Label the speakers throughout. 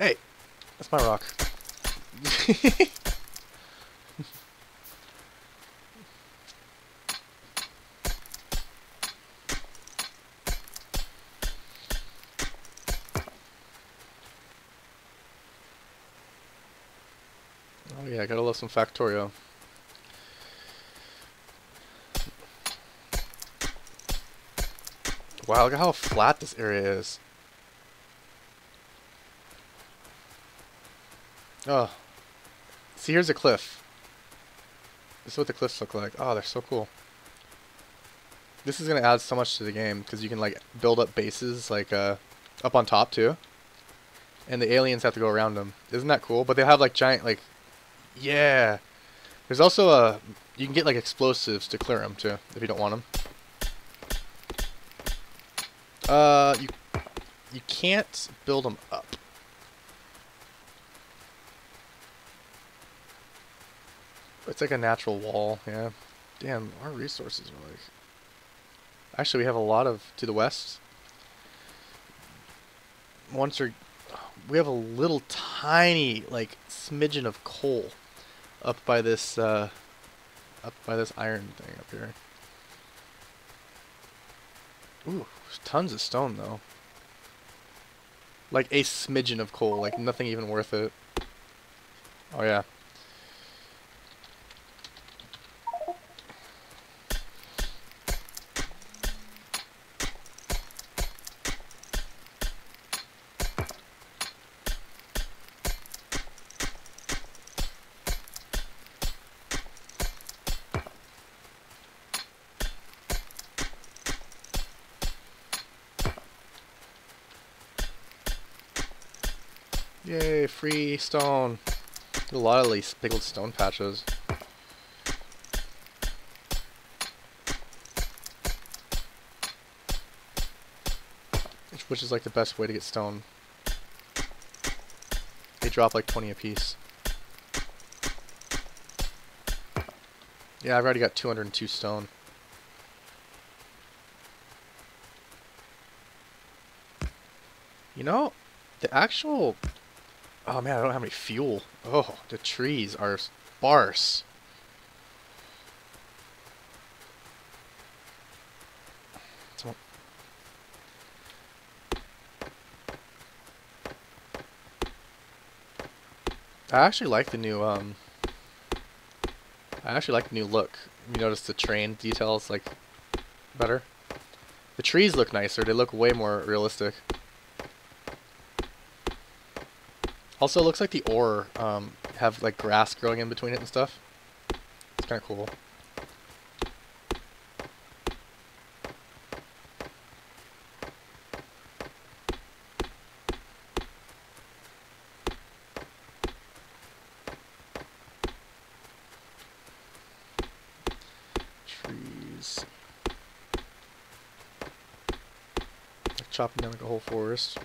Speaker 1: Hey, that's my rock. Oh yeah, gotta love some Factorio. Wow, look at how flat this area is. Oh, see, here's a cliff. This is what the cliffs look like. Oh, they're so cool. This is gonna add so much to the game because you can like build up bases like up on top too, and the aliens have to go around them. Isn't that cool? But they have like giant like, yeah. There's also a you can get like explosives to clear them too if you don't want them. You can't build them up. It's like a natural wall, yeah. Damn, our resources are like... Actually, we have a lot of... To the west. Once or... We have a little tiny, like, smidgen of coal up by this iron thing up here. Ooh, there's tons of stone, though. Like, a smidgen of coal. Like, nothing even worth it. Oh, yeah. Yay, free stone. A lot of these big old stone patches. Which is like the best way to get stone. They drop like 20 apiece. Yeah, I've already got 202 stone. You know, the actual... Oh man, I don't have any fuel. Oh, the trees are sparse. I actually like the new look. You notice the train details like better. The trees look nicer. They look way more realistic. Also, it looks like the ore have like grass growing in between it and stuff. It's kind of cool. Trees. Like chopping down like a whole forest.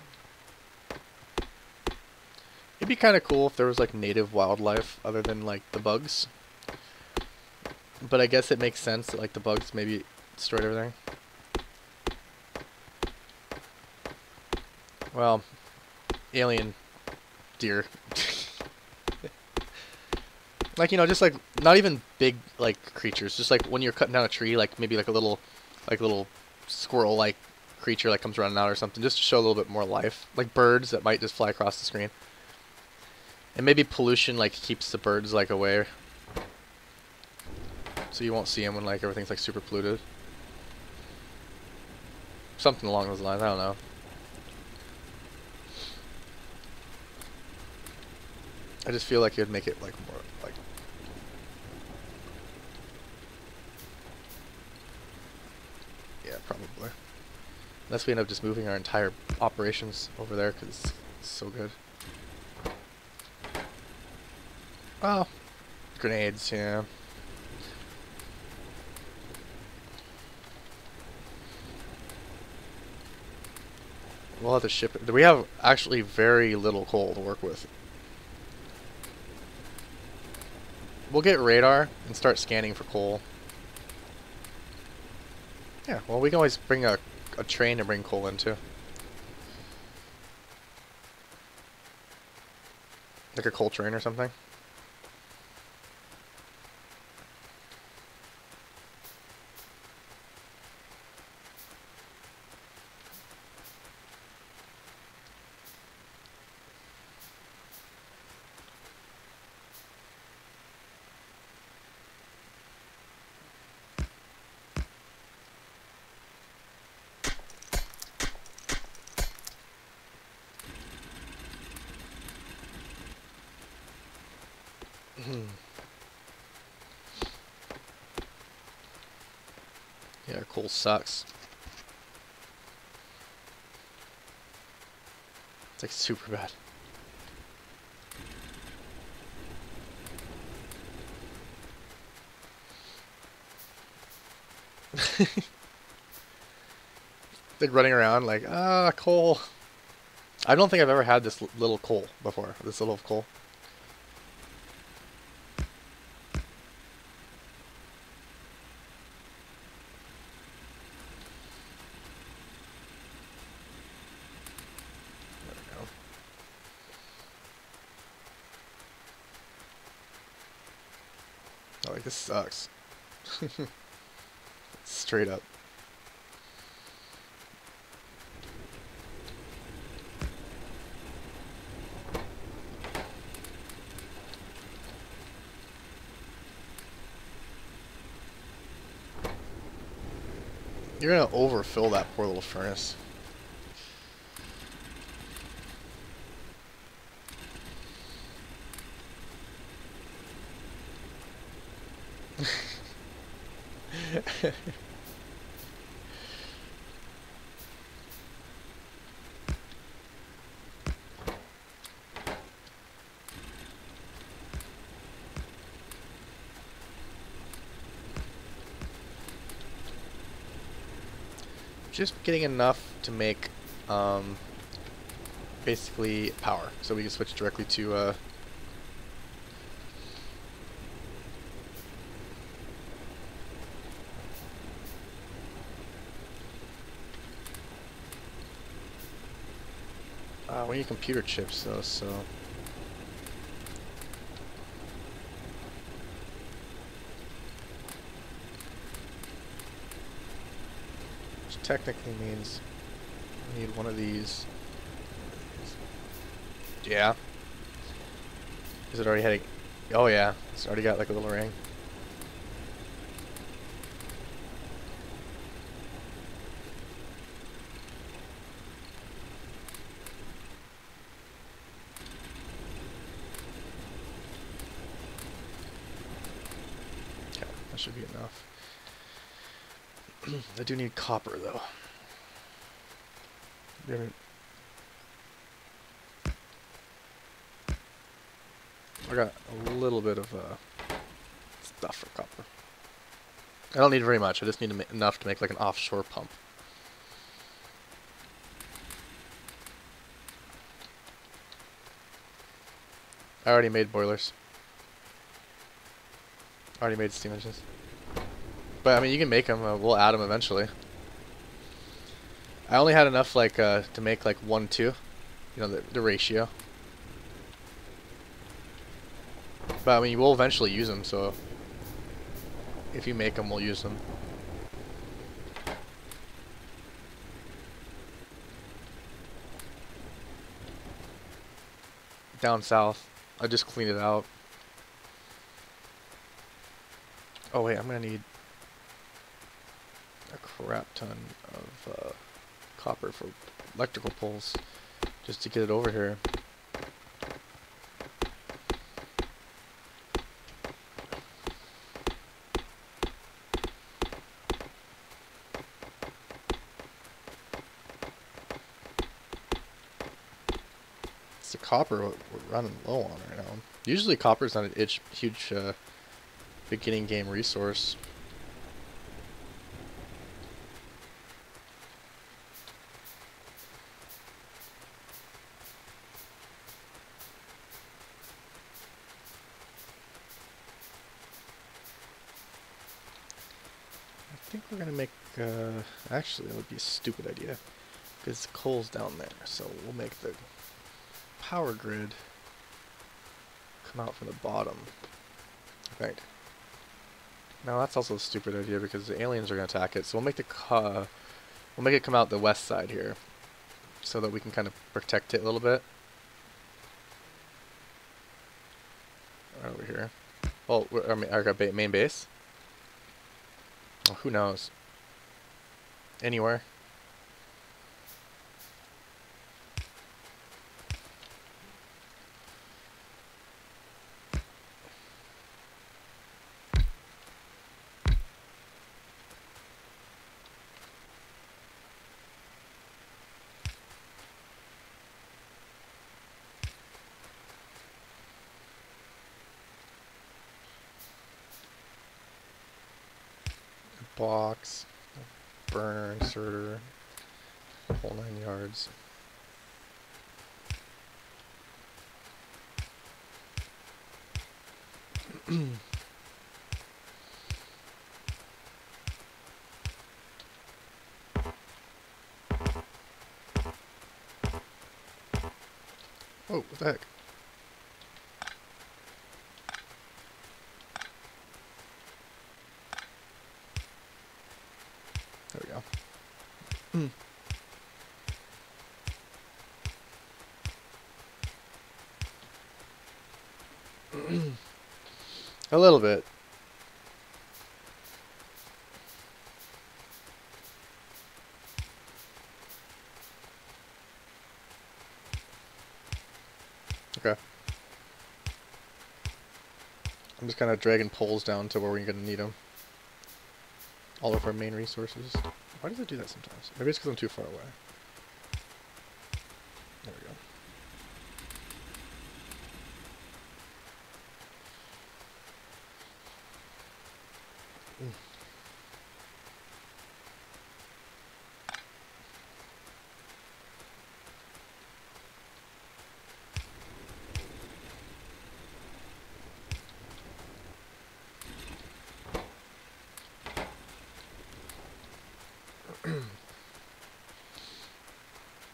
Speaker 1: It'd be kind of cool if there was like native wildlife other than like the bugs. But I guess it makes sense that like the bugs maybe destroyed everything. Well, alien deer. Like, you know, just like not even big like creatures, just like when you're cutting down a tree, like maybe like a little squirrel like creature like comes running out or something, just to show a little bit more life. Like birds that might just fly across the screen. And maybe pollution like keeps the birds like away, so you won't see them when like everything's like super polluted. Something along those lines. I don't know. I just feel like it would make it like more like. Yeah, probably. Unless we end up just moving our entire operations over there because it's so good. Oh, grenades, yeah. We'll have to ship it. We have actually very little coal to work with. We'll get radar and start scanning for coal. Yeah, well, we can always bring a train to bring coal into. Like a coal train or something. Yeah, coal sucks. It's like super bad. Like running around like, ah, coal. I don't think I've ever had this little coal before. This little coal. There we go. Oh, like this sucks. Straight up. You're gonna overfill that poor little furnace. Just getting enough to make basically power, so we can switch directly to we need computer chips though, so which technically means we need one of these. Yeah. Is it already had a... Oh yeah, it's already got like a little ring. Okay, that should be enough. I do need copper though. I got a little bit of stuff for copper. I don't need very much. I just need enough to make like an offshore pump. I already made boilers. I already made steam engines. But I mean, you can make them. We'll add them eventually. I only had enough like to make like 1-2. You know, the ratio. But I mean, we'll eventually use them. So if you make them, we'll use them. Down south. I just cleaned it out. Oh wait, I'm gonna need a crap ton of copper for electrical poles just to get it over here. It's the copper we're running low on right now. Usually copper's not a huge beginning game resource. I think we're gonna make, actually that would be a stupid idea, because coal's down there, so we'll make the power grid come out from the bottom, I think. No, that's also a stupid idea because the aliens are going to attack it. So we'll make it come out the west side here, so that we can kind of protect it a little bit. Right over here. Oh, our main base. Oh, who knows? Anywhere. Box, burner, inserter, whole 9 yards. Oh, what the heck? There we go. A little bit. Okay. I'm just kind of dragging poles down to where we're going to need them. All of our main resources. Why does it do that sometimes? Maybe it's because I'm too far away. There we go.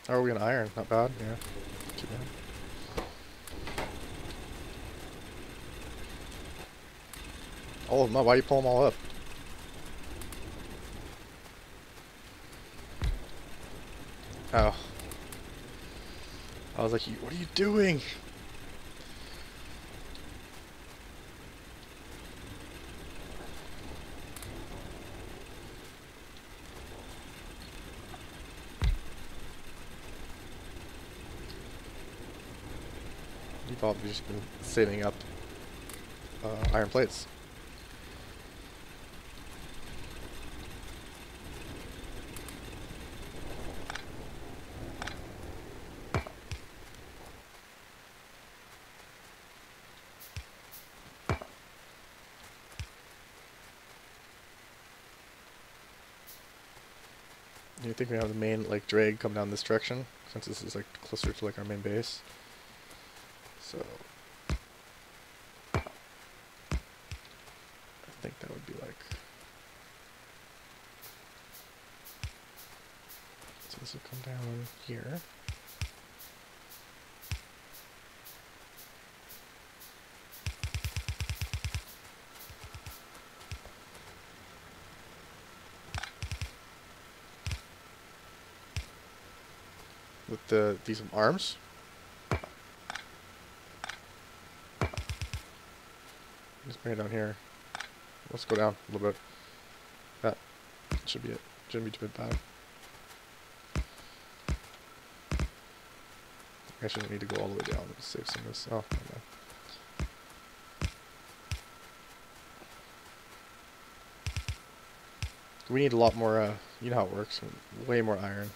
Speaker 1: How are we gonna iron? Not bad, yeah. Too bad. Oh no, why do you pull them all up? Oh. I was like, what are you doing? You've probably just been saving up iron plates. You think we have the main like drag come down this direction since this is like closer to like our main base. So I think that would be like, so this will come down here. With these arms. Just bring it down here. Let's go down a little bit. That should be it. Shouldn't be too bad. I shouldn't need to go all the way down to save some of this. Oh, okay. We need a lot more, you know how it works, way more iron.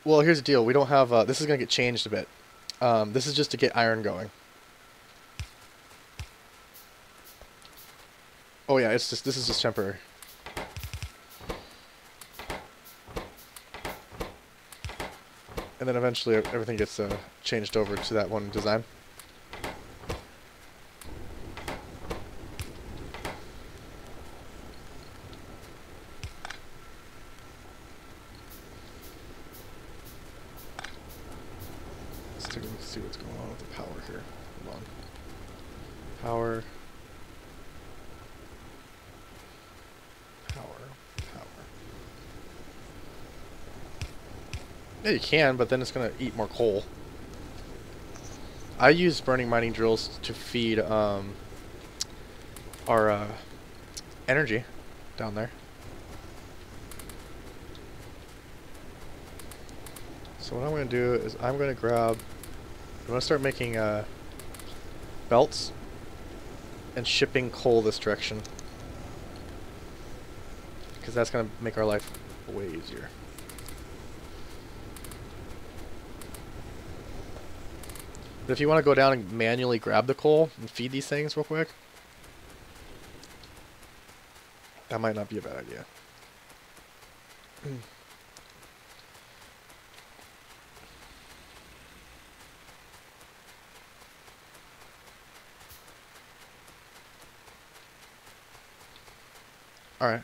Speaker 1: Well, here's the deal. We don't have, this is going to get changed a bit. This is just to get iron going. Oh yeah, it's just, this is just temporary. And then eventually everything gets changed over to that one design. see what's going on with the power here. Hold on. Power. Yeah, you can, but then it's going to eat more coal. I use burning mining drills to feed our energy down there. So what I'm going to do is I'm going to start making belts and shipping coal this direction. Because that's going to make our life way easier. But if you want to go down and manually grab the coal and feed these things real quick, that might not be a bad idea. Alright.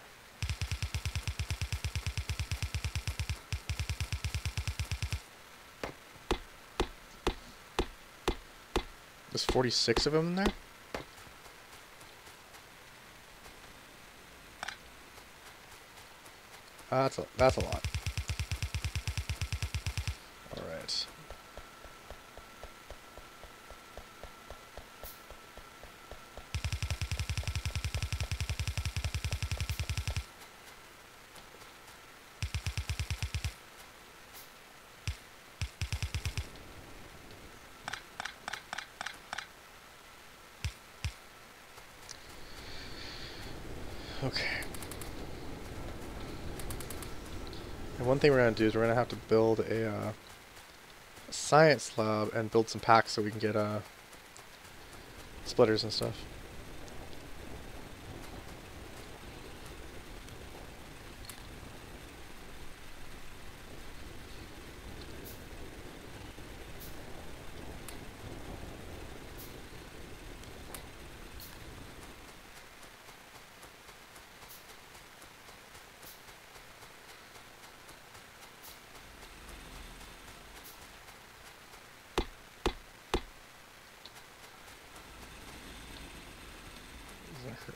Speaker 1: There's 46 of them in there? That's a lot. Alright. Okay. And one thing we're going to do is we're going to have to build a science lab and build some packs so we can get splitters and stuff.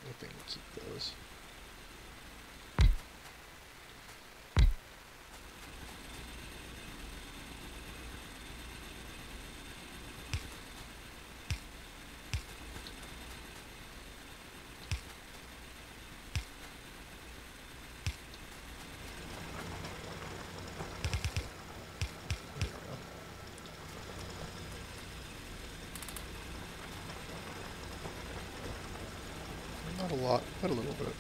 Speaker 1: Anything to keep those. Not a lot, but a little bit.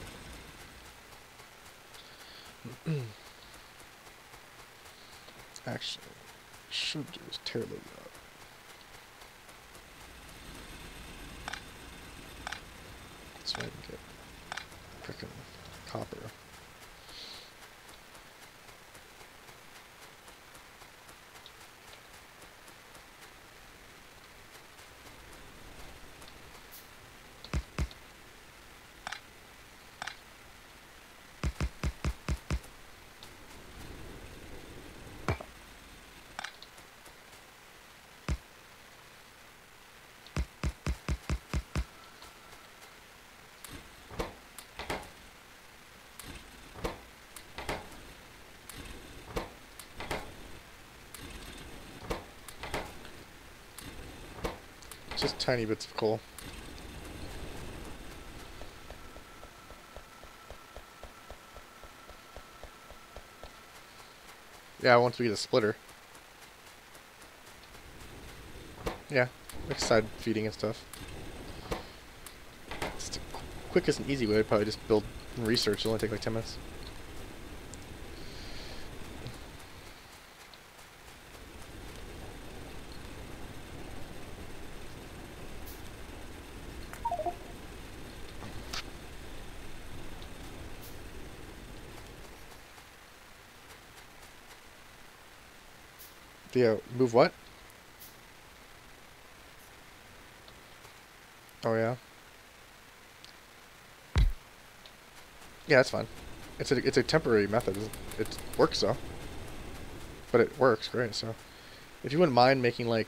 Speaker 1: Actually, what I should do is tear those out. So I can get frickin' copper. Just tiny bits of coal. Yeah, once we get a splitter. Yeah, like side feeding and stuff. It's the quickest and easy way. I'd probably just build and research. It'll only take like 10 minutes. Yeah, move what? Oh yeah. Yeah, that's fine. It's a temporary method. It works though. But it works great. So, if you wouldn't mind making like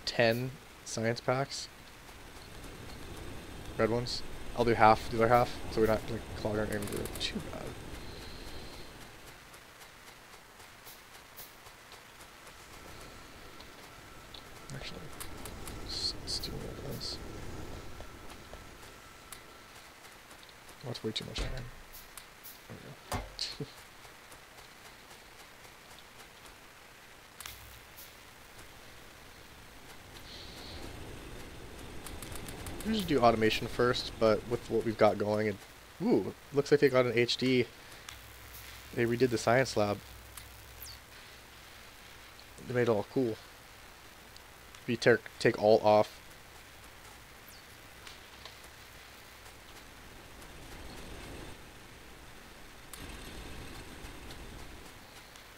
Speaker 1: 10 science packs. Red ones. I'll do half, the other half, so we're not like clogging our inventory too bad. Actually, let's do one of those. Oh, that's way too much iron. There we go. I usually do automation first, but with what we've got going, it looks like they got an HD. They redid the science lab. They made it all cool. If you take alt off.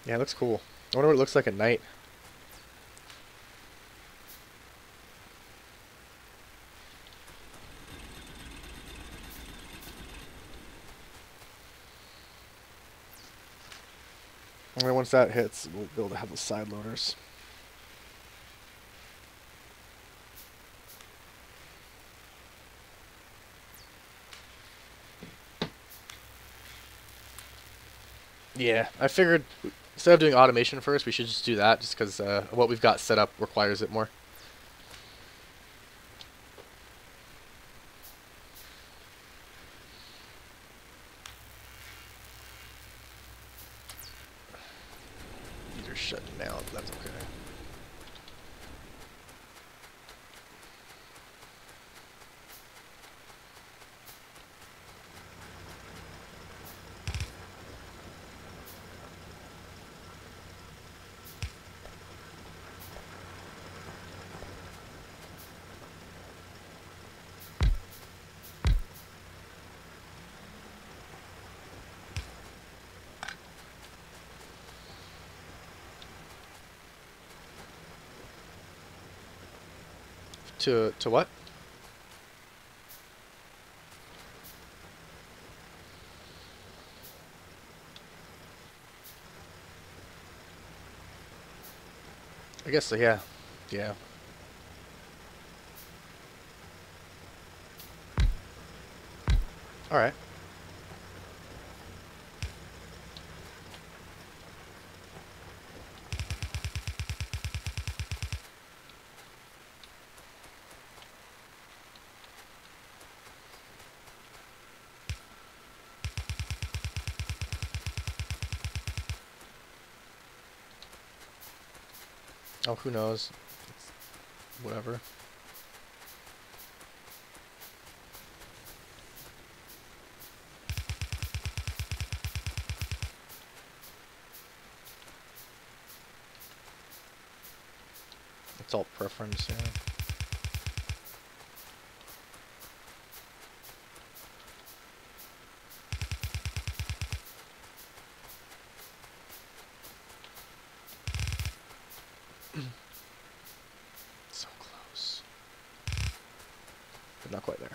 Speaker 1: Yeah, it looks cool. I wonder what it looks like at night. And then once that hits, we'll be able to have the side loaders. Yeah, I figured instead of doing automation first, we should just do that, just because what we've got set up requires it more. These are shutting down, that's okay. To what? I guess so, yeah. Yeah. Alright. Oh, who knows? It's whatever. It's all preference, yeah. So close. But not quite there.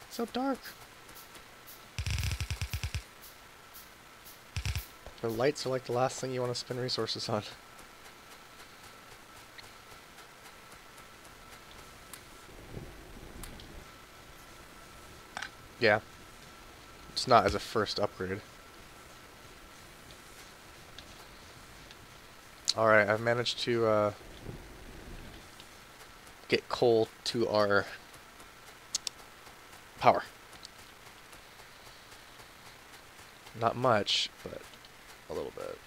Speaker 1: So dark. The lights are like the last thing you want to spend resources on. Yeah. It's not as a first upgrade. Alright, I've managed to get coal to our power. Not much, but a little bit.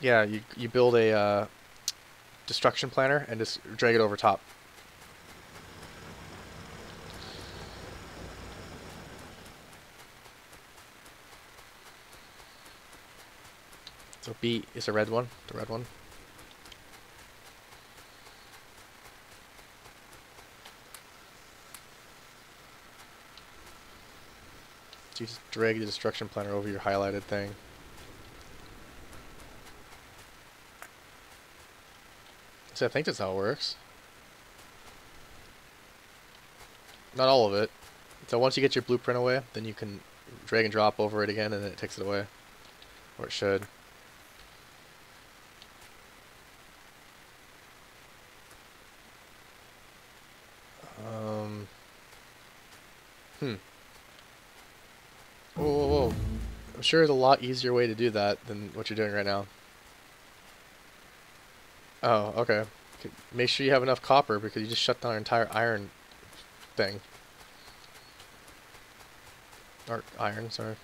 Speaker 1: Yeah, you build a destruction planner and just drag it over top. So B is a red one, the red one. So you just drag the destruction planner over your highlighted thing. So I think that's how it works. Not all of it. So once you get your blueprint away, then you can drag and drop over it again, and then it takes it away. Or it should. Hmm. Whoa, whoa, whoa. I'm sure there's a lot easier way to do that than what you're doing right now. Oh, okay. Make sure you have enough copper because you just shut down our entire iron thing. Or iron, sorry.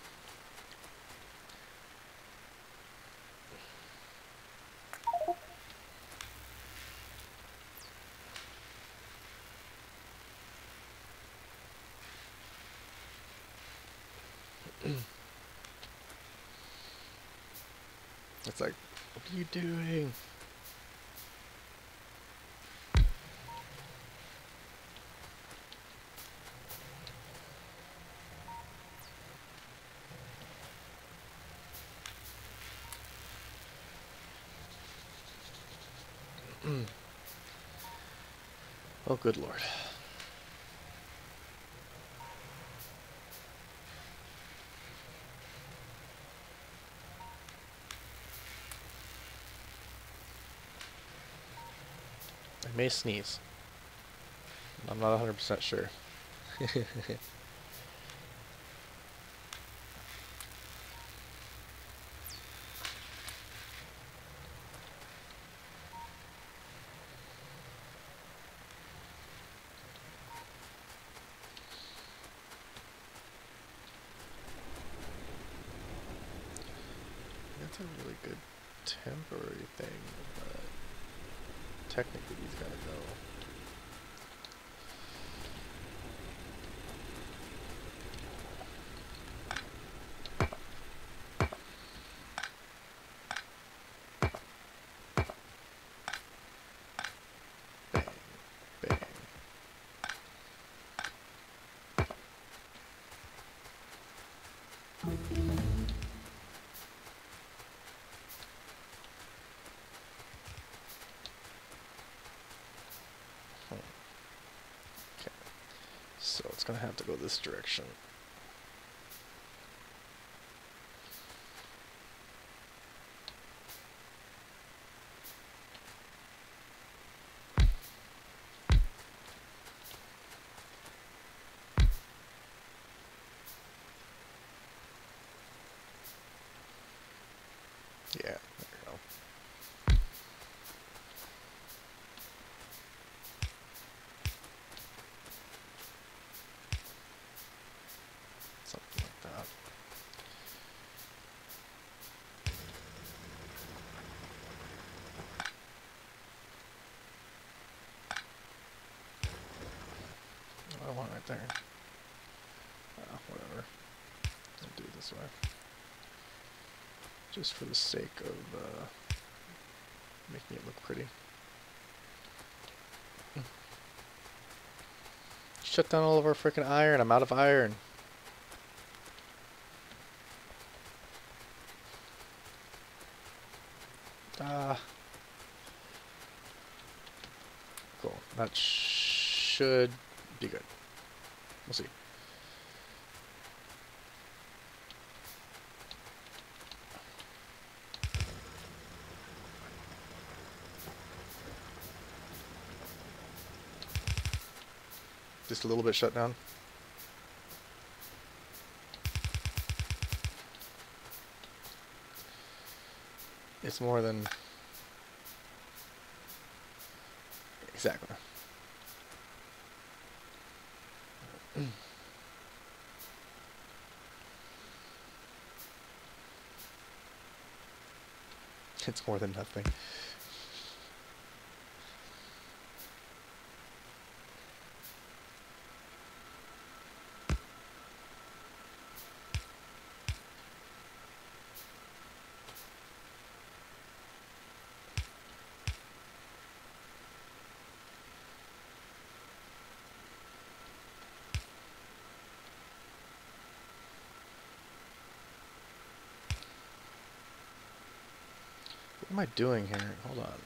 Speaker 1: It's like, what are you doing? Oh, good lord. I may sneeze. I'm not 100% sure. That's a really good temporary thing, but technically he's gotta go. Bang, bang. Okay, so it's gonna have to go this direction. Yeah, there we go. Something like that. I want it right there. Whatever. I'll do it this way. Just for the sake of making it look pretty. Shut down all of our freaking iron. I'm out of iron. Ah. Cool. That should be good. We'll see. Just a little bit shut down. It's more than... Exactly. It's more than nothing. What am I doing here? Hold on.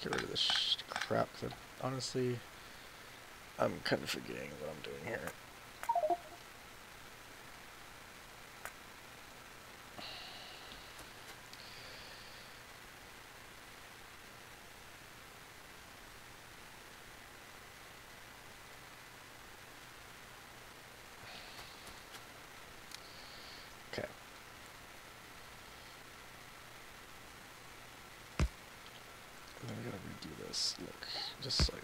Speaker 1: Get rid of this crap, because honestly, I'm kind of forgetting what I'm doing here. Okay. And then I gotta redo this look just slightly.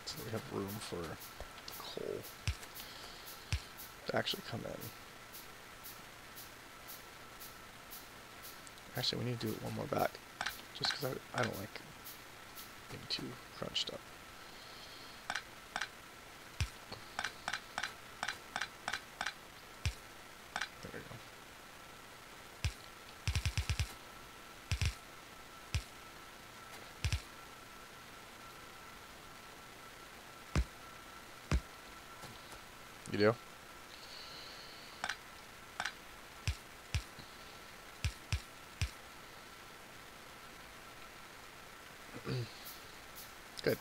Speaker 1: So that we have room for coal to actually come in. Actually, we need to do it one more back, just because I don't like being too crunched up. There we go. You do? Good.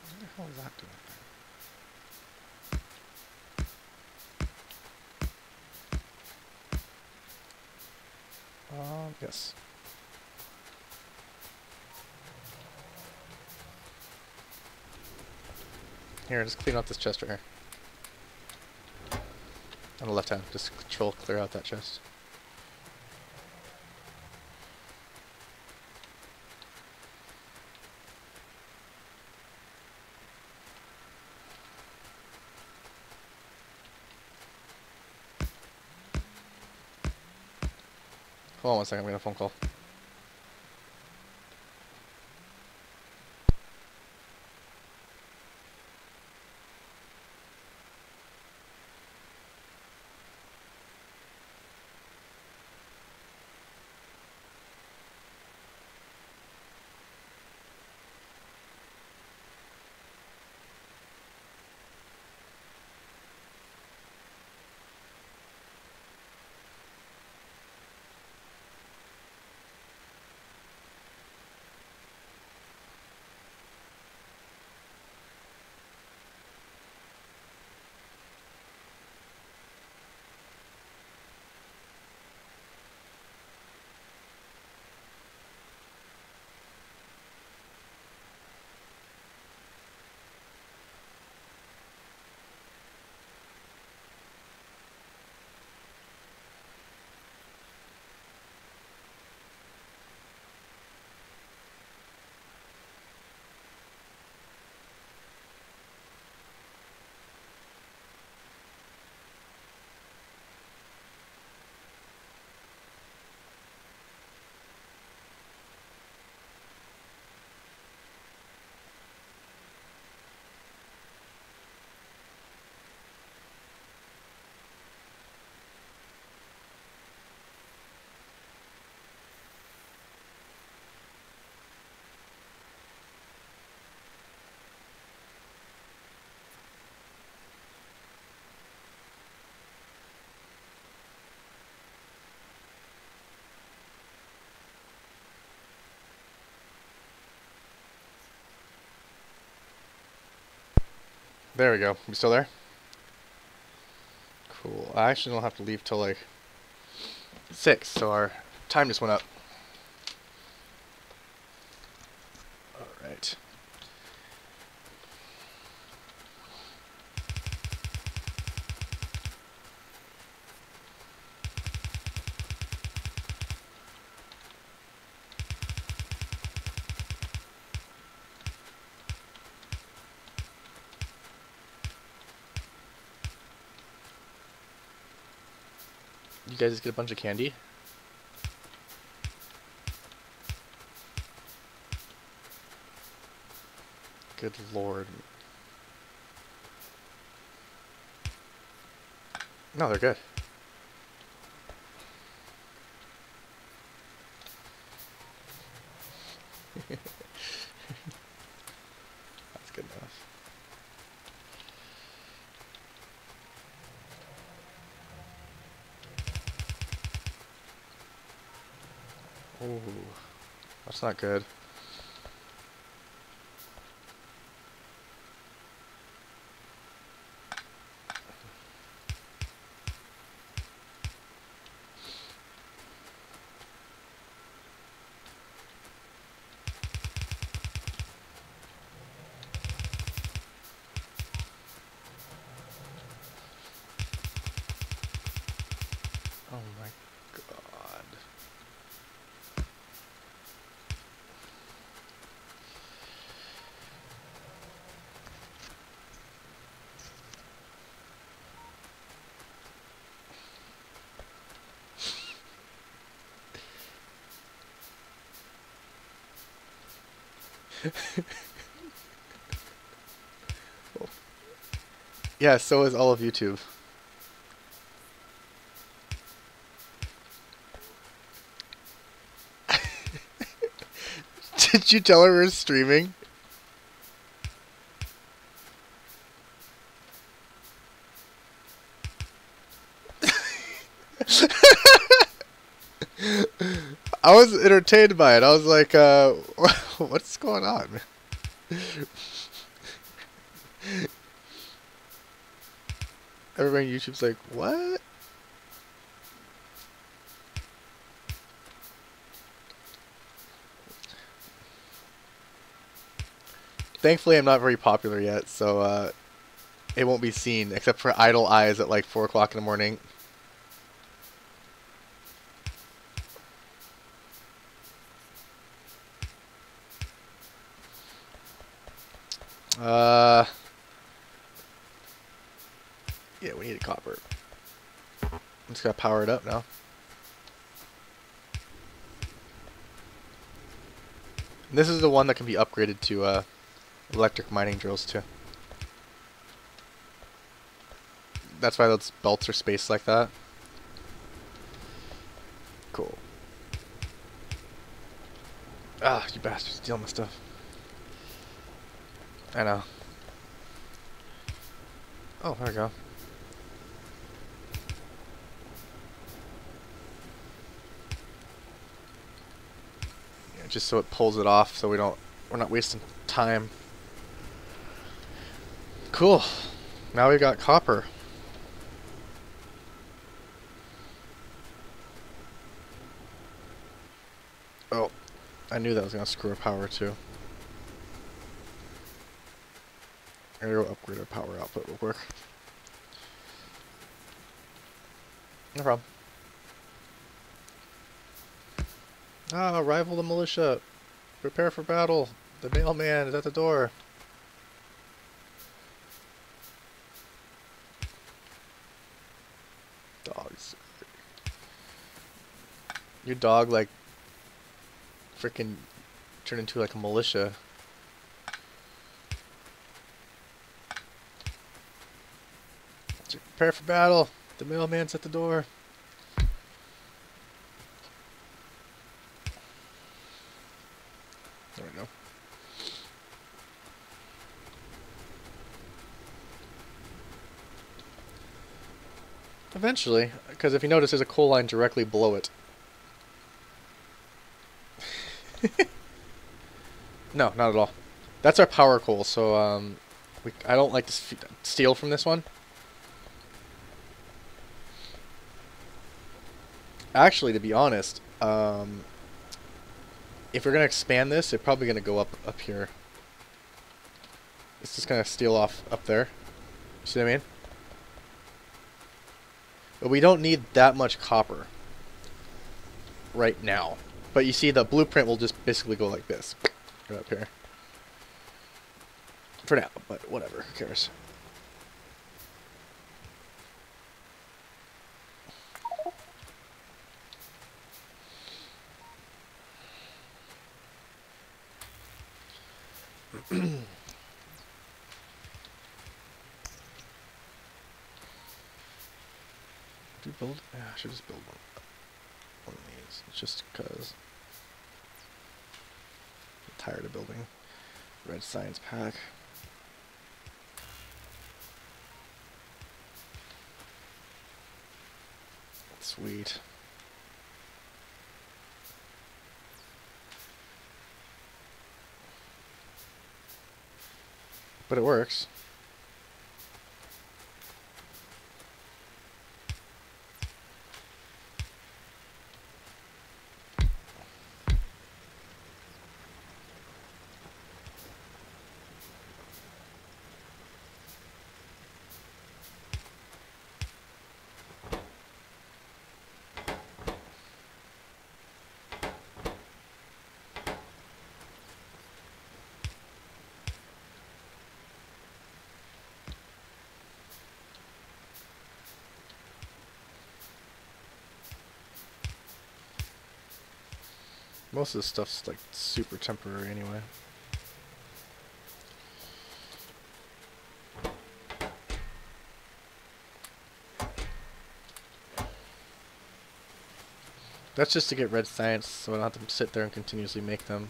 Speaker 1: What the hell is that doing? Yes. Here, just clean out this chest right here. On the left hand, just control clear out that chest. Hold on one second, I'm getting a phone call. There we go. You still there? Cool. I actually don't have to leave till like 6, so our time just went up. Alright. You guys just get a bunch of candy? Good lord. No, they're good. That's good enough. Ooh, that's not good. Oh my god. Yeah, so is all of YouTube. Did you tell her we were streaming? I was entertained by it. I was like, what's going on? Everybody on YouTube's like, what? Thankfully, I'm not very popular yet, so it won't be seen, except for idle eyes at like 4 o'clock in the morning. Yeah, we need a copper. I'm just gonna power it up now. And this is the one that can be upgraded to electric mining drills too. That's why those belts are spaced like that. Cool. Ah, you bastards, stealing my stuff. I know. Oh, there we go. Yeah, just so it pulls it off, so we're not wasting time. Cool. Now we've got copper. Oh, I knew that was gonna screw our power too. I'm gonna go upgrade our power output real quick. No problem. Ah, rival the militia. Prepare for battle. The mailman is at the door. Dogs. Your dog, like, freaking turned into, like, a militia. Prepare for battle. The mailman's at the door. There we go. Eventually, because if you notice, there's a coal line directly below it. No, not at all. That's our power coal, so I don't like to steal from this one. Actually, to be honest, if we're gonna expand this, it's probably gonna go up here. It's just gonna steal off up there. See what I mean? But we don't need that much copper right now. But you see, the blueprint will just basically go like this, right up here. For now, but whatever. Who cares? Do we build? Yeah, I should just build one of these. Just because. Tired of building red science pack. Sweet. But it works. Most of this stuff's like super temporary anyway. That's just to get red science, so I don't have to sit there and continuously make them.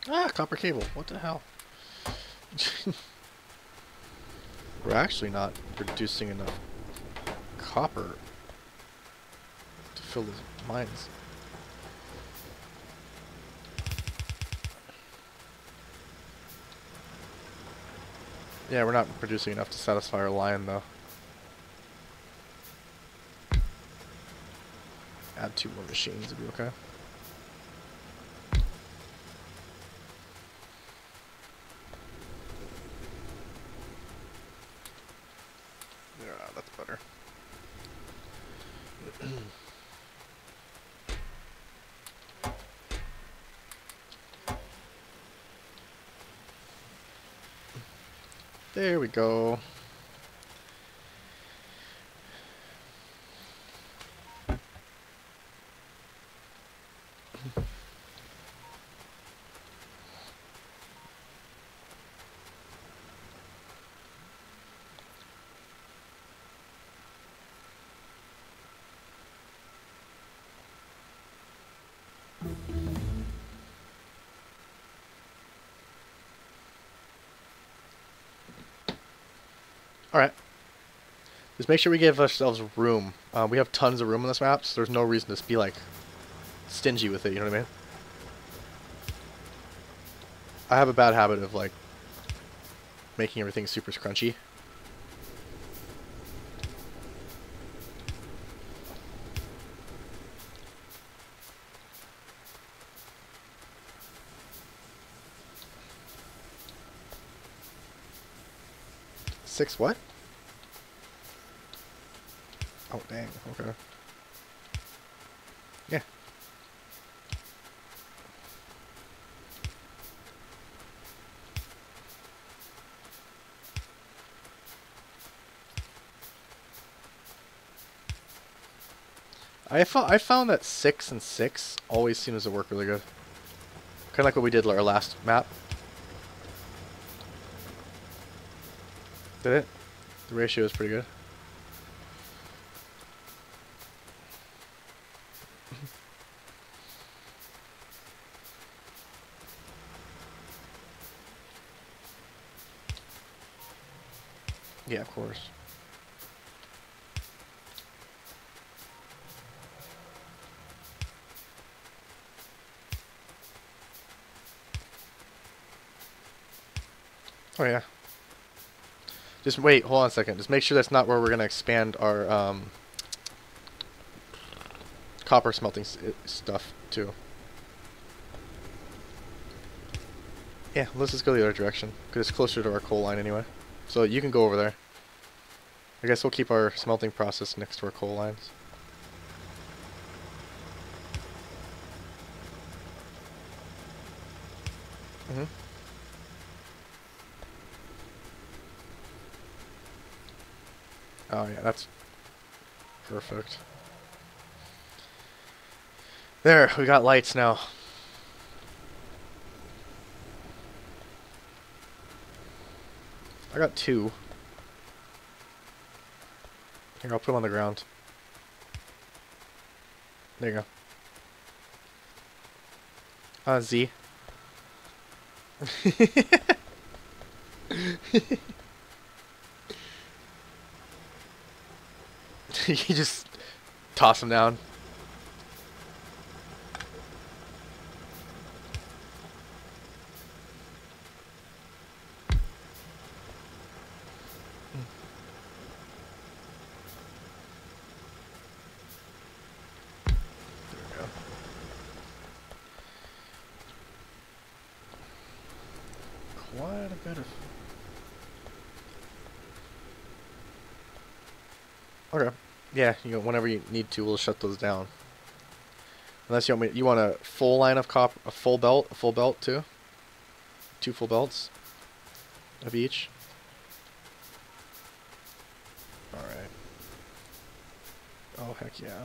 Speaker 1: Ah, copper cable. What the hell? We're actually not producing enough copper to fill the mines. Yeah, we're not producing enough to satisfy our line, though. Add 2 more machines would be okay. Yeah, that's better. There we go. Alright. Just make sure we give ourselves room. We have tons of room on this map, so there's no reason to be like stingy with it, you know what I mean? I have a bad habit of like making everything super crunchy. Six what? Oh dang, okay. Yeah. I found that 6 and 6 always seems to work really good. Kind of like what we did our last map. Did it? The ratio is pretty good. Yeah, of course. Oh yeah. Just wait, hold on a second. Just make sure that's not where we're going to expand our copper smelting stuff to. Yeah, let's just go the other direction, because it's closer to our coal line anyway. So you can go over there. I guess we'll keep our smelting process next to our coal lines. Mm-hmm. Oh yeah, that's perfect. There, we got lights now. I got 2. Here, I'll put him on the ground. There you go. Z. You just toss him down. Quite a bit of... Okay. Yeah, whenever you need to, we'll shut those down. Unless you want a full line of a full belt too? 2 full belts of each? Alright. Oh, heck yeah.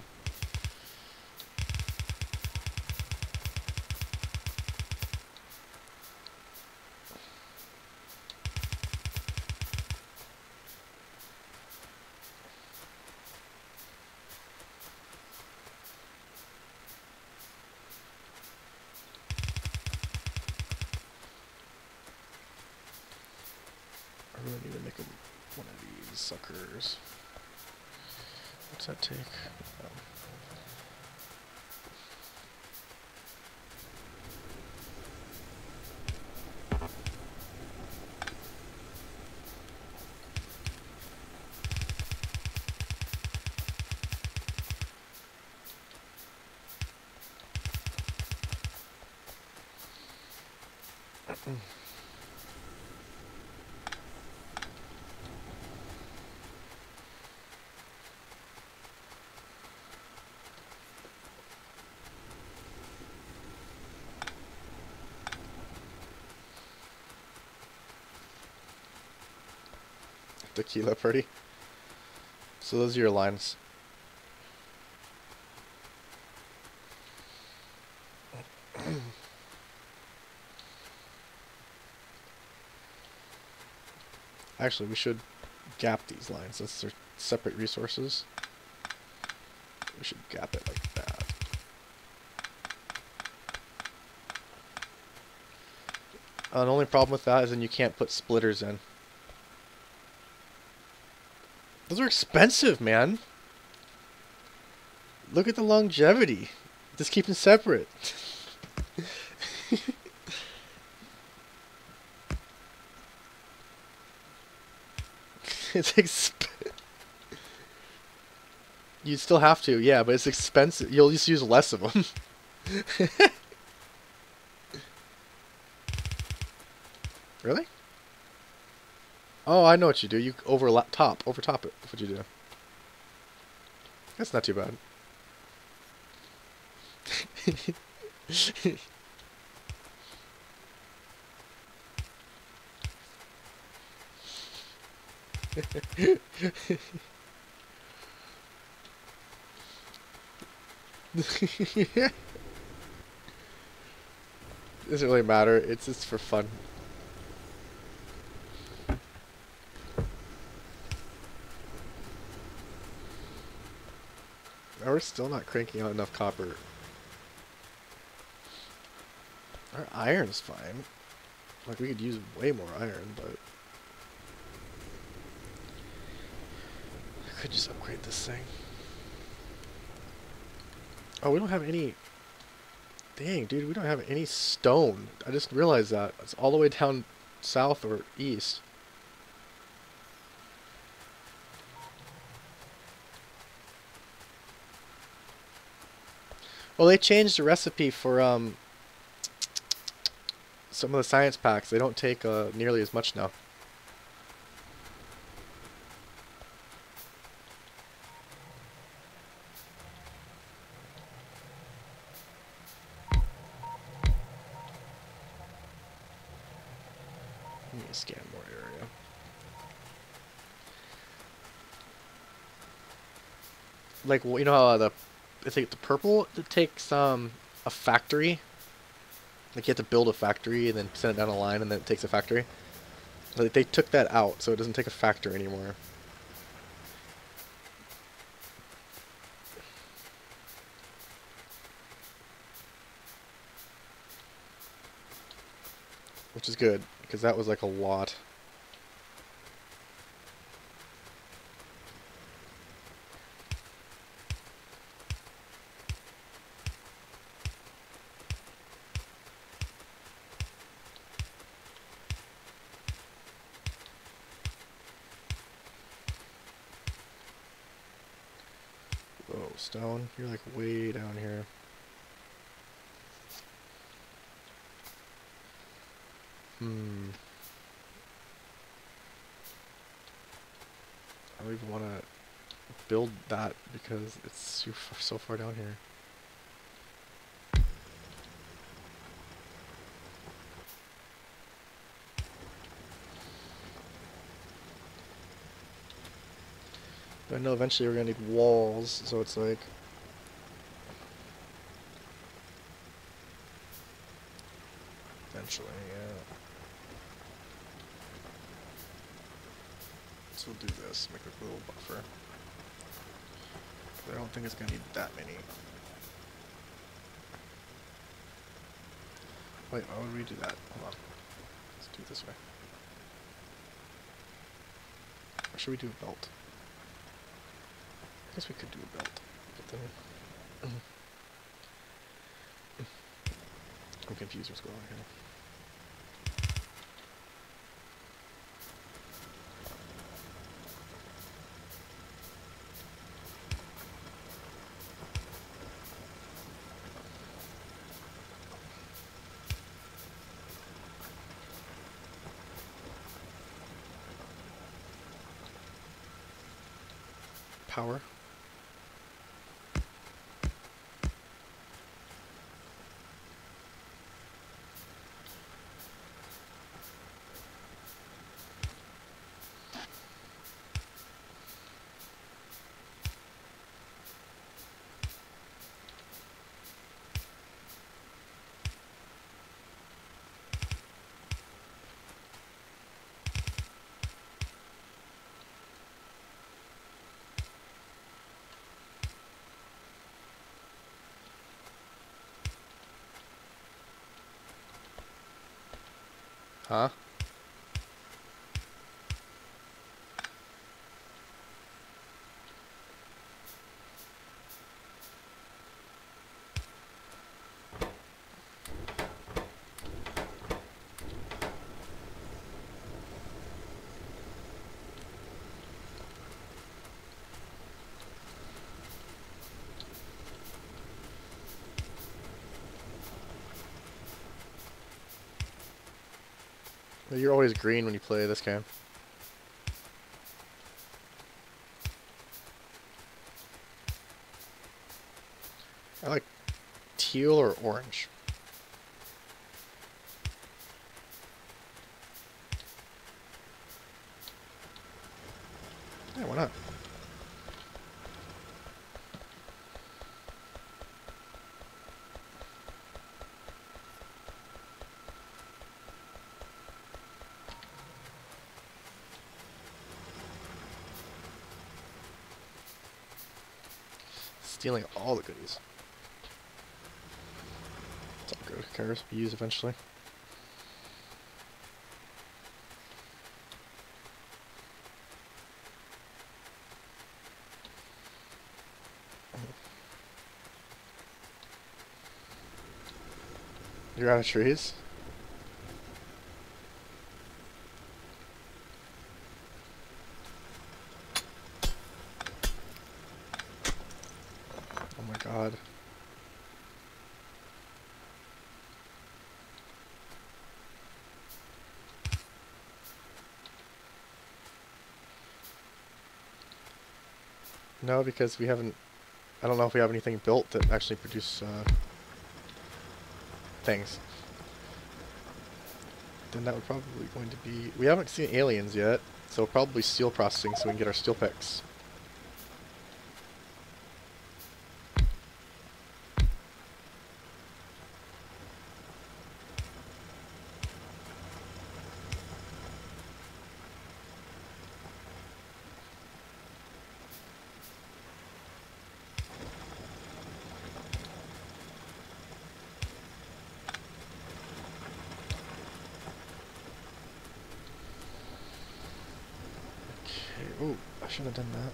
Speaker 1: I really need to make one of these suckers. What's that take? Oh. Tequila party. So those are your lines. Actually, we should gap these lines since they're separate resources. We should gap it like that. The only problem with that is then you can't put splitters in. Those are expensive, man. Look at the longevity. Just keep them separate. It's you'd still have to, yeah, but it's expensive. You'll just use less of them. Really? Oh, I know what you do. You overtop it. That's what you do. That's not too bad. Doesn't really matter. It's just for fun. We're still not cranking out enough copper. Our iron's fine. Like, we could use way more iron, but... I could just upgrade this thing. Oh, we don't have any... Dang, dude, we don't have any stone. I just realized that. It's all the way down south or east. Well, they changed the recipe for some of the science packs. They don't take nearly as much now. Let me scan more area. Like, well, you know how I think the purple, it takes a factory. Like, you have to build a factory and then send it down a line and then it takes a factory. Like, they took that out, so it doesn't take a factory anymore. which is good, because that was like a lot. Whoa, stone, you're like way down here. I don't even want to build that because it's so far down here. But I know eventually we're gonna need walls, so it's like eventually, yeah. So we'll do this, make a little buffer. I don't think it's gonna need that many. Wait, why would we do that? Hold on. Let's do it this way. Or should we do a belt? I guess we could do a belt, but then I'm confused what's going on here. Power. Huh? You're always green when you play this game. I like teal or orange. Yeah, why not? Stealing all the goodies. It's all good. Who cares? Be used eventually. You're out of trees? Oh my god. No, because we haven't... I don't know if we have anything built that actually produce things. Then that would probably going to be... We haven't seen aliens yet, so probably steel processing so we can get our steel picks. Ooh, I shouldn't have done that.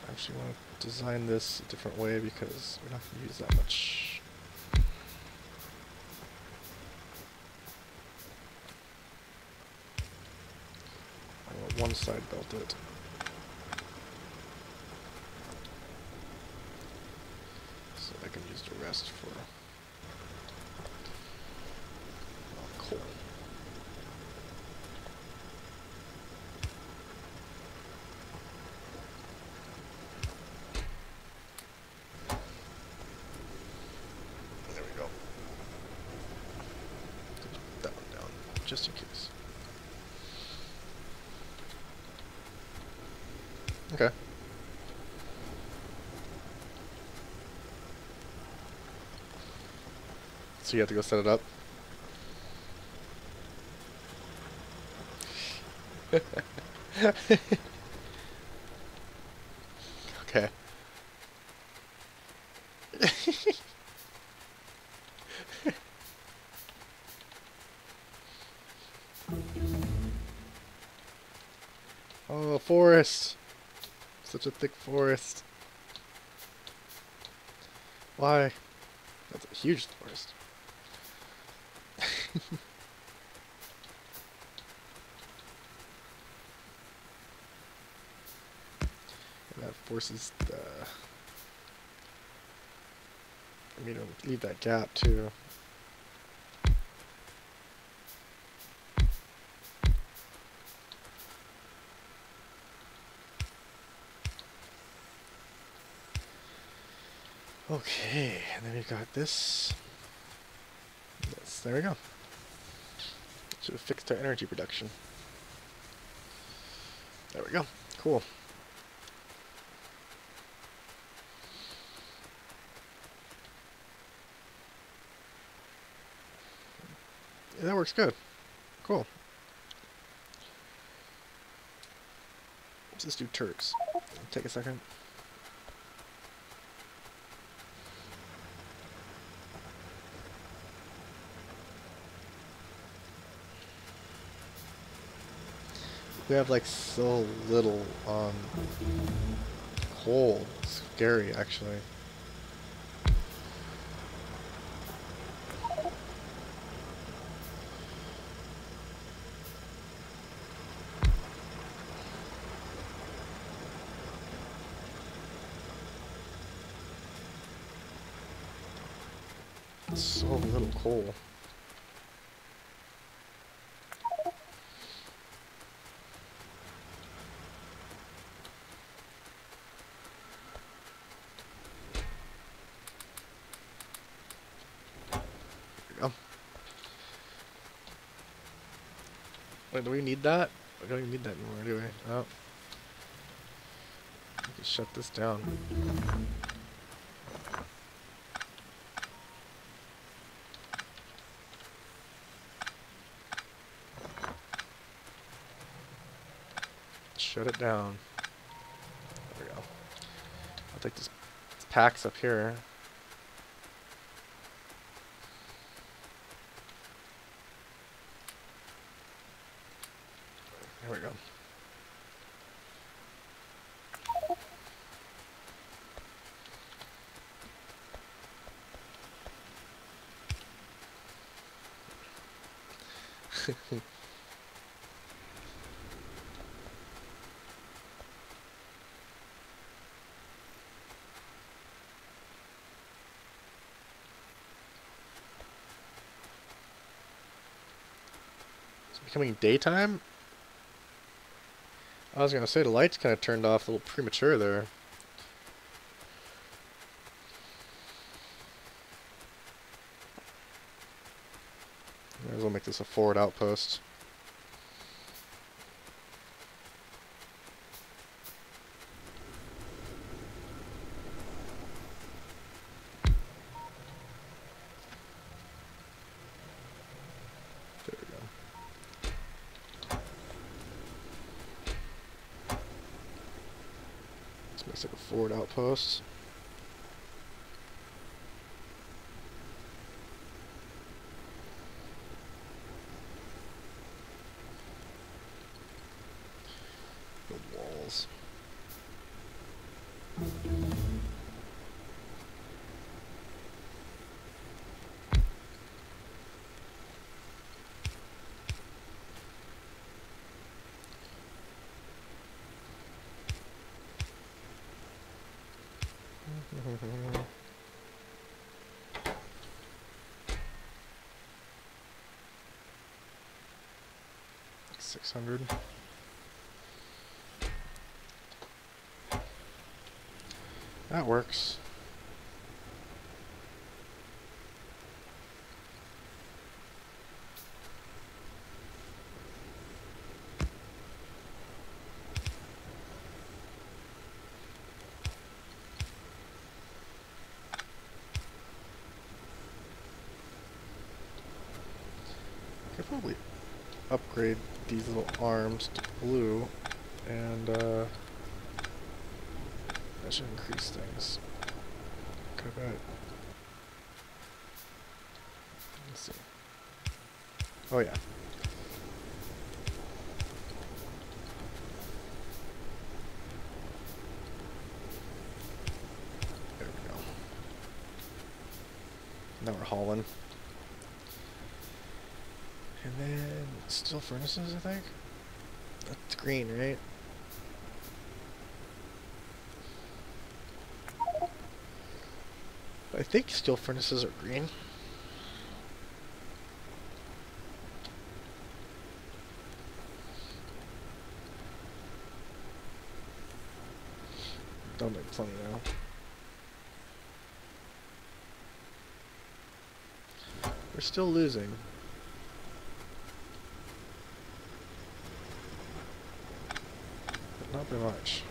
Speaker 1: I actually want to design this a different way because we're not going to use that much. I want one side belted. So I can use the rest for coal. There we go. Put that one down, just in case. Okay. So you have to go set it up? Okay. Oh, forest! Such a thick forest. Why? That's a huge forest. And that forces the... I mean, to leave that gap too. Okay, and then we've got this. Yes, there we go. Should have fixed our energy production. There we go. Cool. Yeah, that works good. Cool. Let's just do Turks. Take a second. We have like so little coal. It's scary, actually. So little coal. Wait, do we need that? We don't even need that anymore, do we? Oh. We can shut this down. Shut it down. There we go. I'll take this packs up here. There we go. It's becoming daytime? I was gonna say the lights kind of turned off a little premature there. Might as well make this a forward outpost. There we go. This makes like a forward outpost. 600. That works. I could probably upgrade these little arms to blue, and that should increase things. Okay, bet. Let's see. Oh yeah. There we go. Now we're hauling. And then steel furnaces, I think. That's green, right? I think steel furnaces are green. Don't make plenty now. We're still losing. But not by much.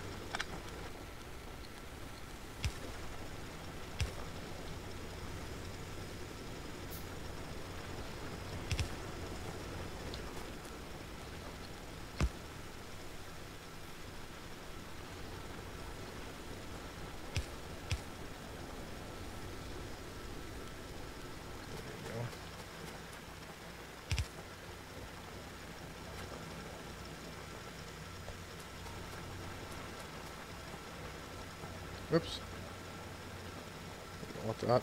Speaker 1: Oops. Don't want that.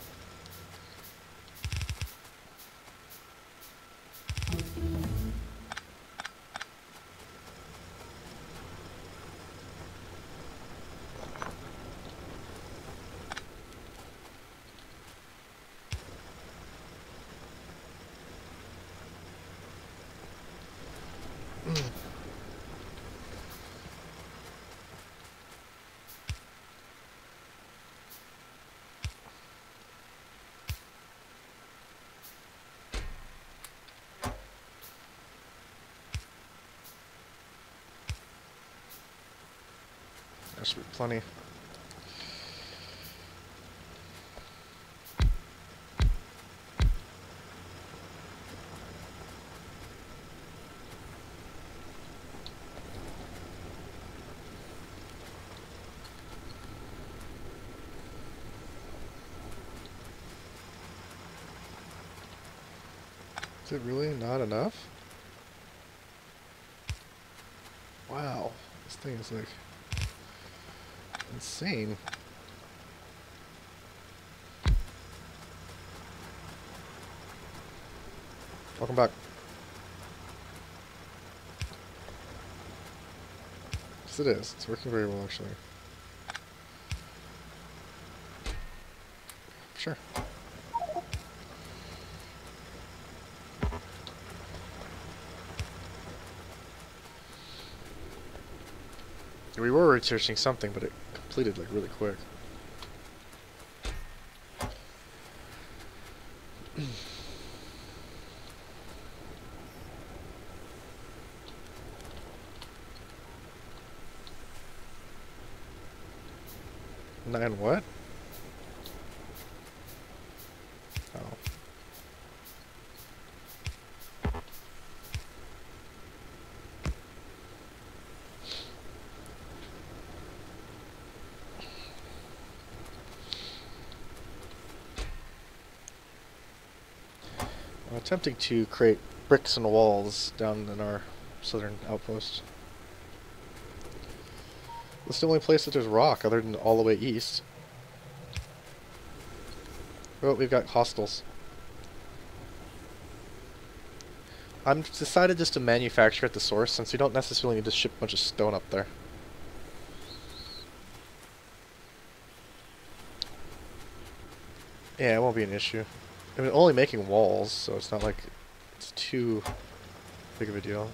Speaker 1: There should be plenty. Is it really not enough? Wow, this thing is like insane. Welcome back. Yes, it is. It's working very well, actually. Sure. We were researching something, but it completed like really quick. Nine what? Oh. I'm attempting to create bricks and walls down in our southern outpost. This is the only place that there's rock other than all the way east. Oh, we've got hostiles. I've decided just to manufacture at the source since you don't necessarily need to ship a bunch of stone up there. Yeah, it won't be an issue. I mean, only making walls, so it's not like it's too big of a deal.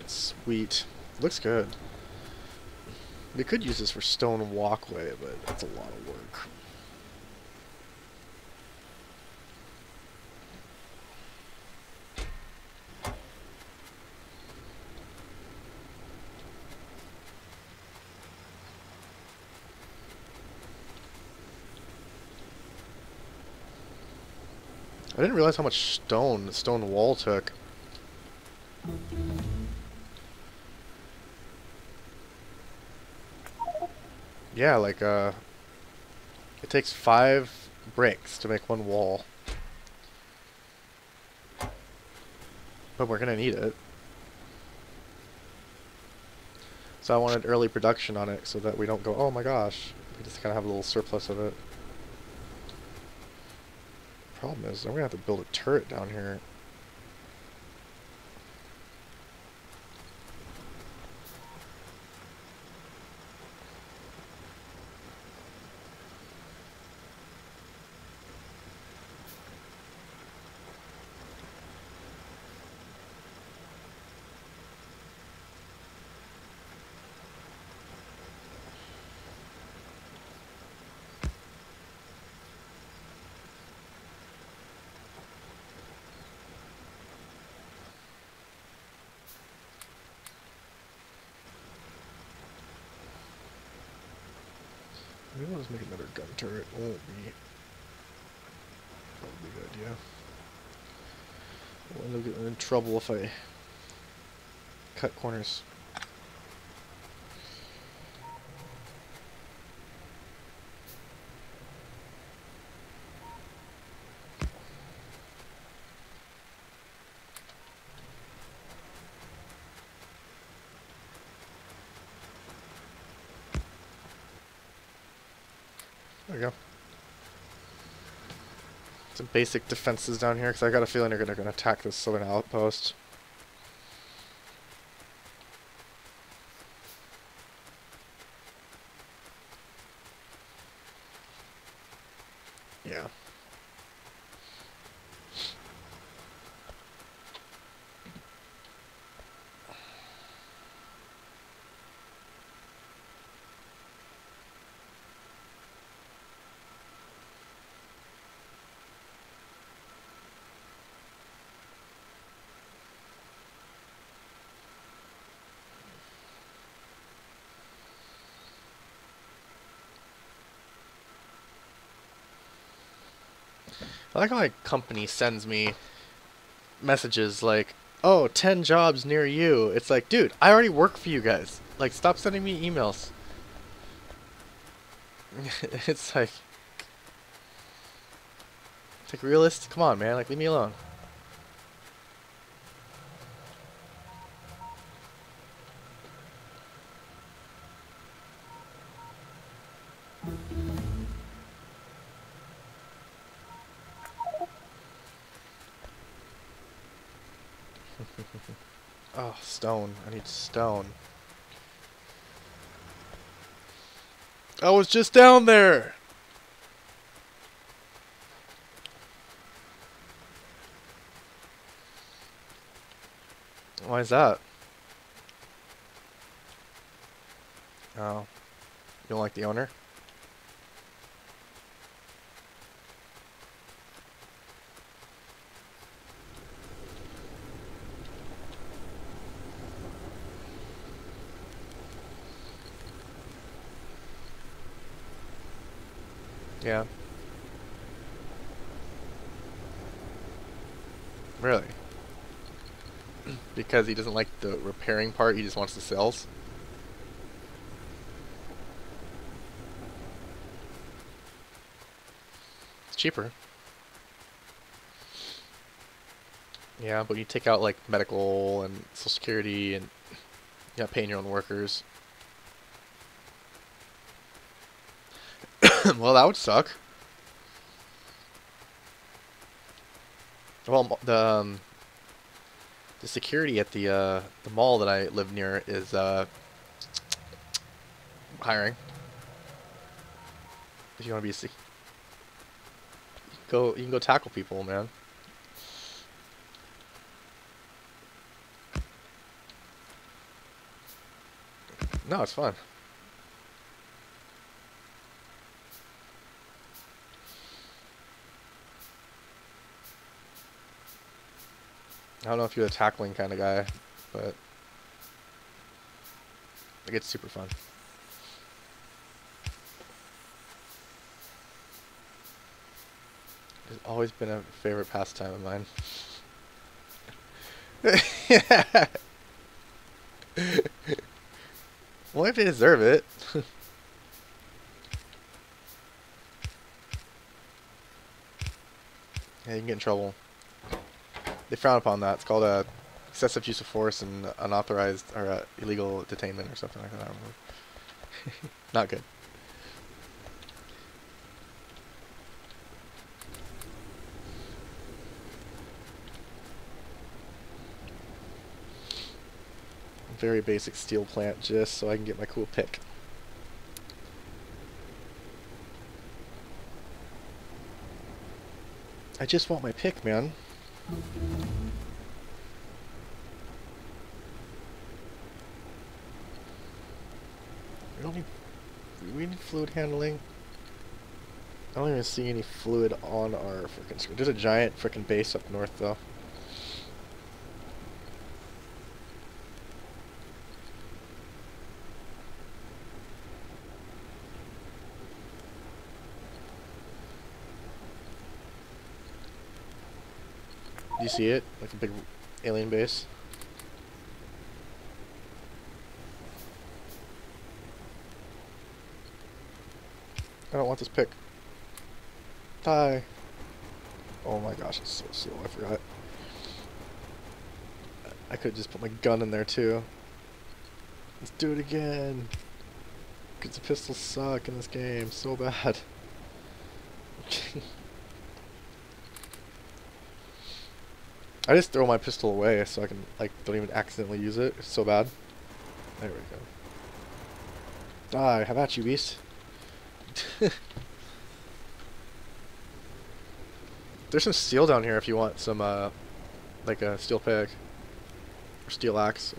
Speaker 1: Sweet. Looks good. We could use this for stone walkway, but that's a lot of work. I didn't realize how much stone the stone wall took. Yeah, like, it takes 5 bricks to make one wall. But we're gonna need it. So I wanted early production on it so that we don't go, oh my gosh. We just kind of have a little surplus of it. Problem is, I'm gonna have to build a turret down here. Maybe I'll just make another gun turret. Won't be. Probably a good idea. I'll end up getting in trouble if I cut corners. There we go. Some basic defenses down here, because I got a feeling they're gonna attack this southern outpost. Yeah. I like how my company sends me messages like, oh, 10 jobs near you. It's like, dude, I already work for you guys. Like, stop sending me emails. It's like realist. Come on, man. Like, leave me alone. Oh, stone. I need stone. I was just down there. Why is that? Oh. You don't like the owner? Yeah. Really? Because he doesn't like the repairing part, he just wants the cells? It's cheaper. Yeah, but you take out like medical and social security and you're not paying your own workers. Well, that would suck. Well, the security at the mall that I live near is hiring. If you want to be a You can go tackle people, man. No, it's fun. I don't know if you're a tackling kind of guy, but like, it's super fun. It's always been a favorite pastime of mine. Yeah. Well, if they deserve it. Yeah, you can get in trouble. They frown upon that. It's called excessive use of force and unauthorized or illegal detainment or something like that. I don't know. Not good. Very basic steel plant just so I can get my cool pick. I just want my pick, man. We need fluid handling. I don't even see any fluid on our freaking screen. There's a giant freaking base up north, though. Do you see it? Like a big alien base? I don't want this pick. Die. Oh my gosh, it's so slow. I forgot. I could just put my gun in there too. Let's do it again. Because the pistols suck in this game so bad. I just throw my pistol away so I can, like, don't even accidentally use it. It's so bad. There we go. Die. How about you, beast? There's some steel down here if you want some, like a steel pick. Or steel axe.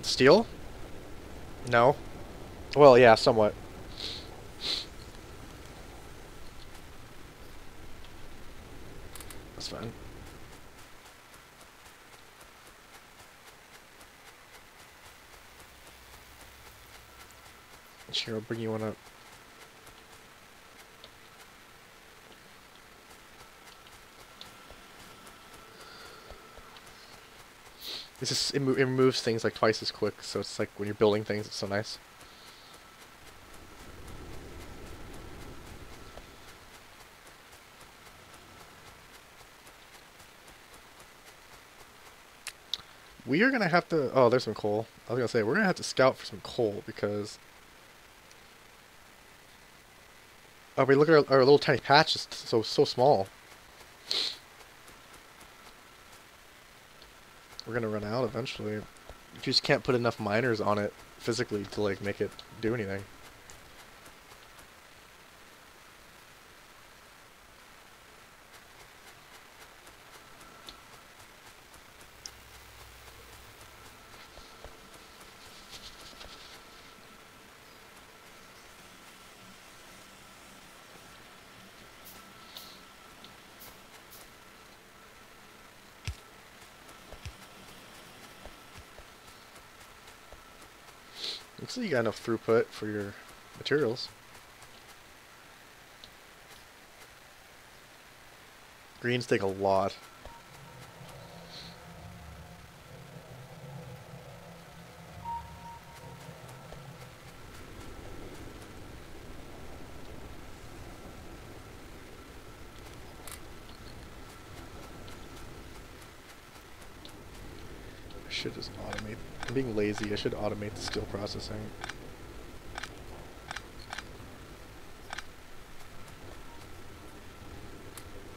Speaker 1: Steel? No. Well, yeah, somewhat. That's fine. Sure, I'll bring you one up. It's just, it removes things like twice as quick, so it's like when you're building things, it's so nice. We are gonna have to. Oh, there's some coal. I was gonna say we're gonna have to scout for some coal because. Oh, we look at our little tiny patch is so small. We're gonna run out eventually. You just can't put enough miners on it physically to like make it do anything. Looks like you got enough throughput for your materials. Greens take a lot. I should just automate. I'm being lazy. I should automate the steel processing.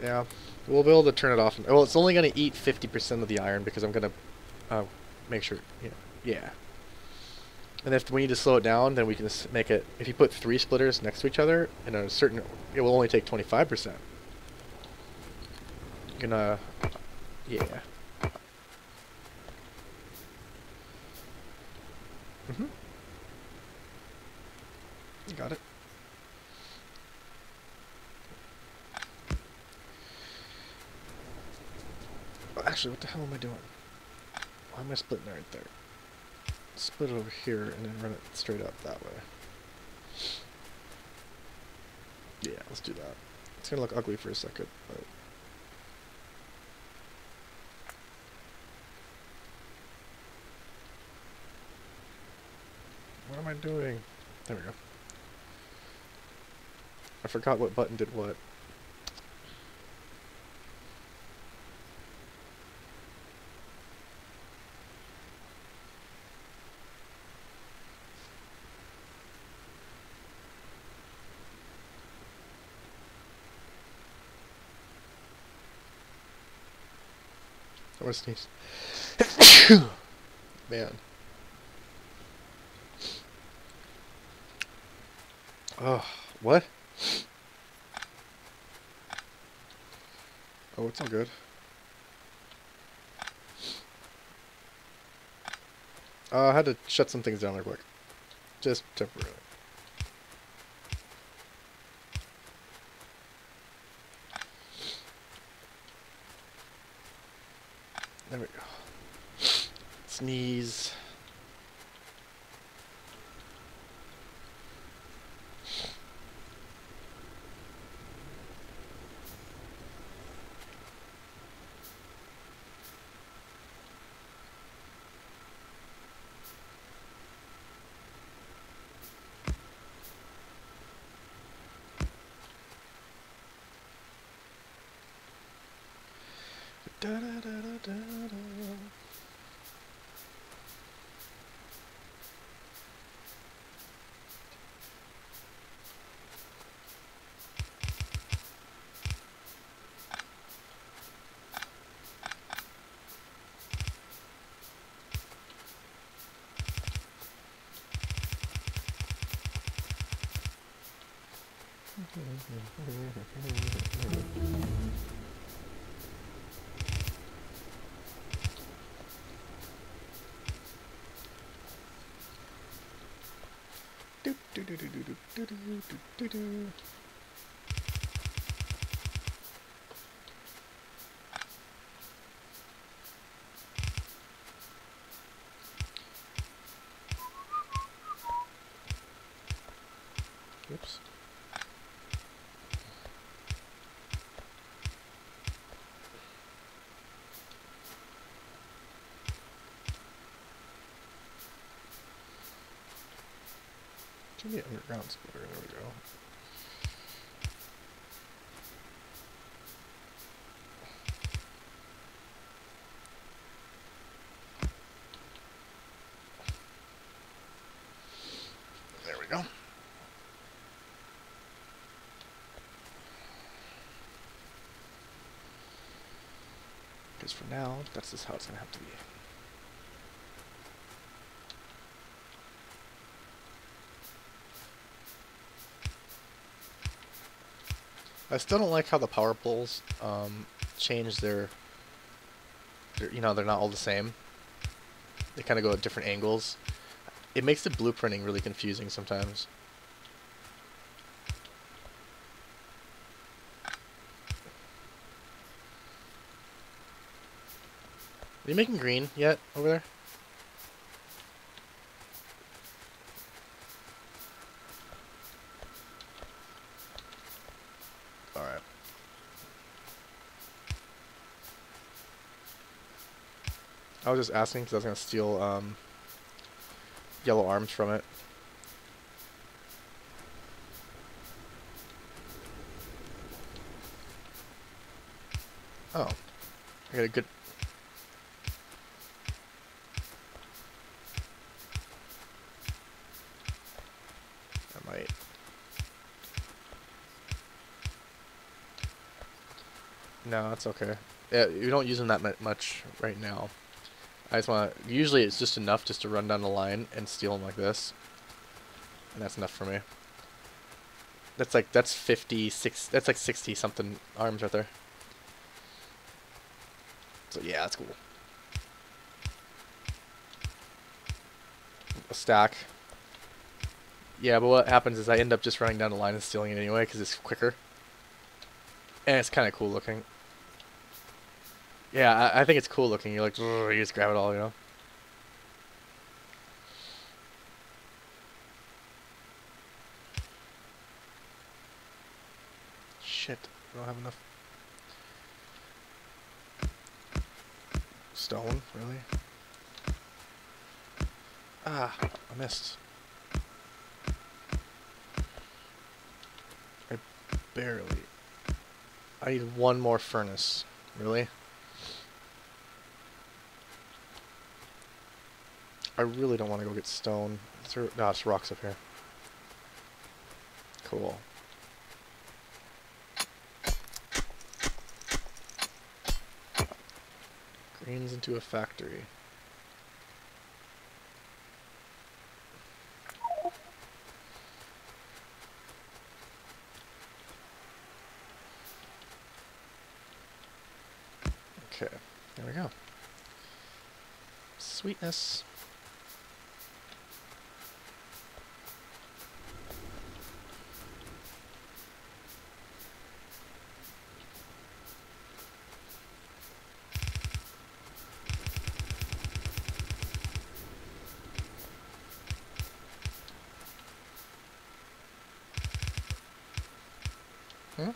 Speaker 1: Yeah, we'll be able to turn it off. Well, it's only going to eat 50% of the iron because I'm going to make sure, you know, yeah. And if we need to slow it down, then we can make it, if you put 3 splitters next to each other, in a certain, it will only take 25%. You can, yeah. Mm-hmm. You got it. Actually, what the hell am I doing? Why am I splitting it right there? Split it over here and then run it straight up that way. Yeah, let's do that. It's gonna look ugly for a second, but... What am I doing? There we go. I forgot what button did what. I want to sneeze. Man. Oh, what? Oh, it's all good. I had to shut some things down real quick. Just temporarily. There we go. Sneeze. Da, da, da, da, da. Oops. Give me an underground splitter. There we go. There we go. Because for now, that's just how it's going to have to be. I still don't like how the power poles change their, you know, they're not all the same. They kind of go at different angles. It makes the blueprinting really confusing sometimes. Are you making green yet over there? Alright. I was just asking because I was going to steal yellow arms from it. Oh. I got a good... I might... No, that's okay. Yeah, you don't use them that much right now. I just want to... Usually it's just enough just to run down the line and steal them like this. And that's enough for me. That's 56... That's like 60 something arms right there. So yeah, that's cool. A stack. Yeah, but what happens is I end up just running down the line and stealing it anyway because it's quicker. And it's kind of cool looking. Yeah, I think it's cool looking. You're like, you just grab it all, you know? Shit, I don't have enough stone, really? Ah, I missed. I barely. I need one more furnace. Really? I really don't want to go get stone. No, it's rocks up here. Cool. Greens into a factory. Okay, there we go. Sweetness. Hmm?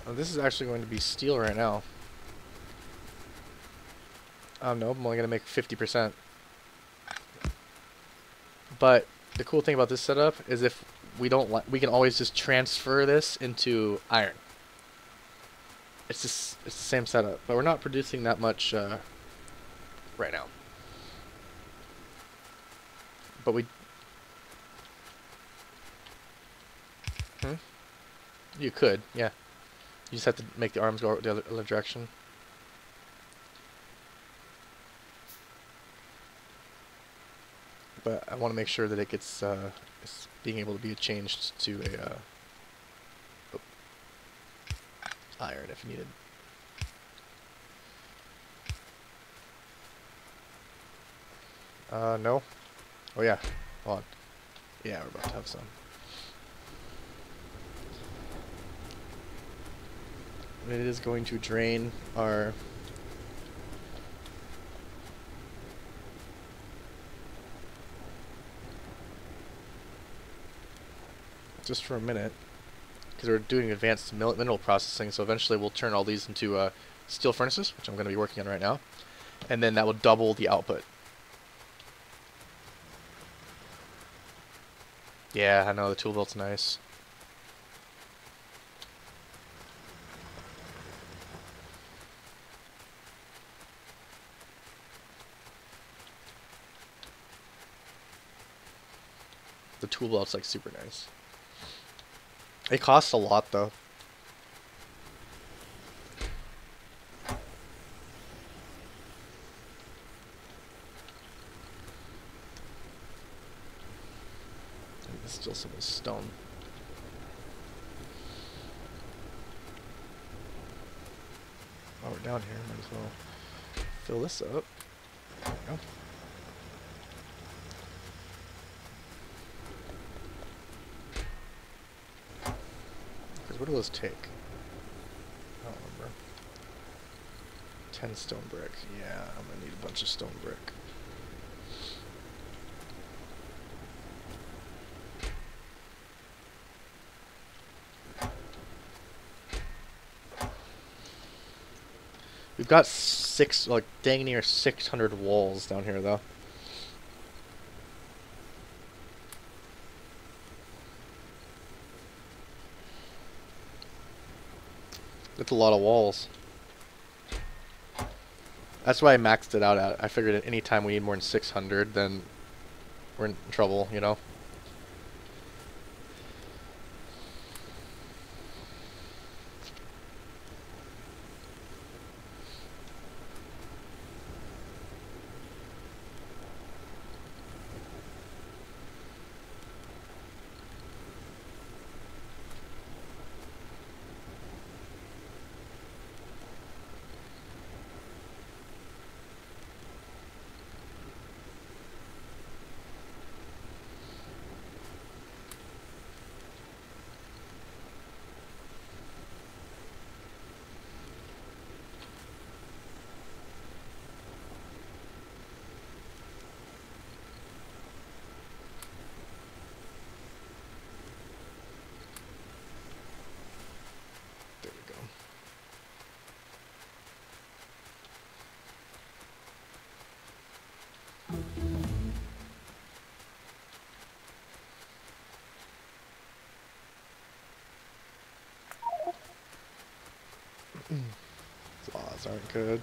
Speaker 1: Oh, this is actually going to be steel right now. No, I'm only going to make 50%. But the cool thing about this setup is if we don't we can always just transfer this into iron. It's the same setup, but we're not producing that much right now. But we... You could, yeah. You just have to make the arms go the other direction. But I want to make sure that it gets it's being able to be changed to a iron if needed. No. Oh yeah. Hold on. Yeah, we're about to have some. It is going to drain our... just for a minute, because we're doing advanced mineral processing, so eventually we'll turn all these into steel furnaces, which I'm going to be working on right now, and then that will double the output. Yeah, I know, the tool belt's nice. The tool belt's like super nice. It costs a lot though. And there's still some stone. While we're down here, might as well fill this up. There we go. What do those take? I don't remember. 10 stone brick. Yeah, I'm gonna need a bunch of stone brick. We've got like dang near 600 walls down here though. That's a lot of walls. That's why I maxed it out at. I figured at any time we need more than 600, then we're in trouble, you know? Flaws aren't good.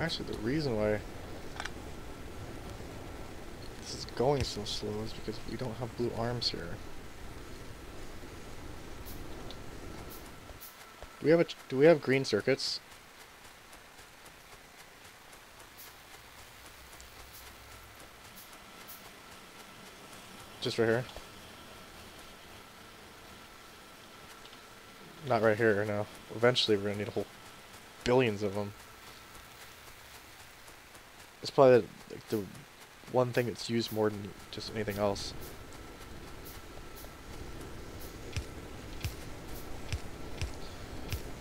Speaker 1: Actually, the reason why this is going so slow is because we don't have blue arms here. Do we have green circuits? Just right here? Not right here, no. Eventually we're gonna need a whole billions of them. It's probably like the one thing that's used more than just anything else.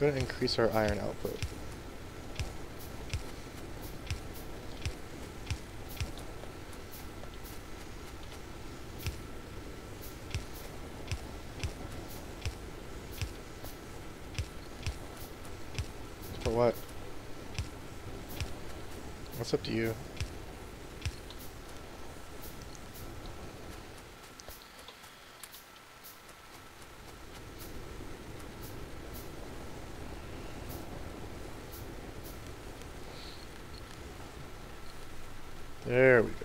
Speaker 1: I'm gonna increase our iron output. For what? What's up to you? There we go.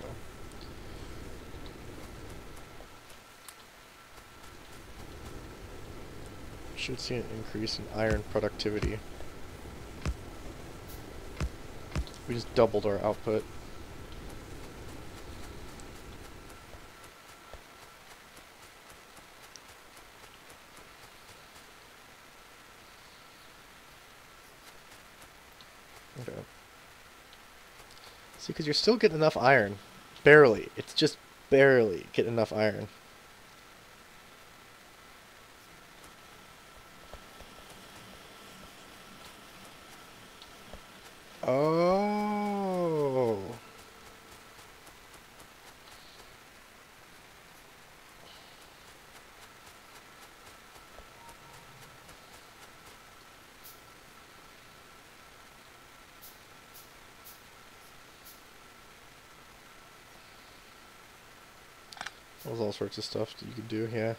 Speaker 1: Should see an increase in iron productivity. We just doubled our output. Okay. See, because you're still getting enough iron. Barely. It's just barely getting enough iron. Oh. There's all sorts of stuff that you can do, yeah.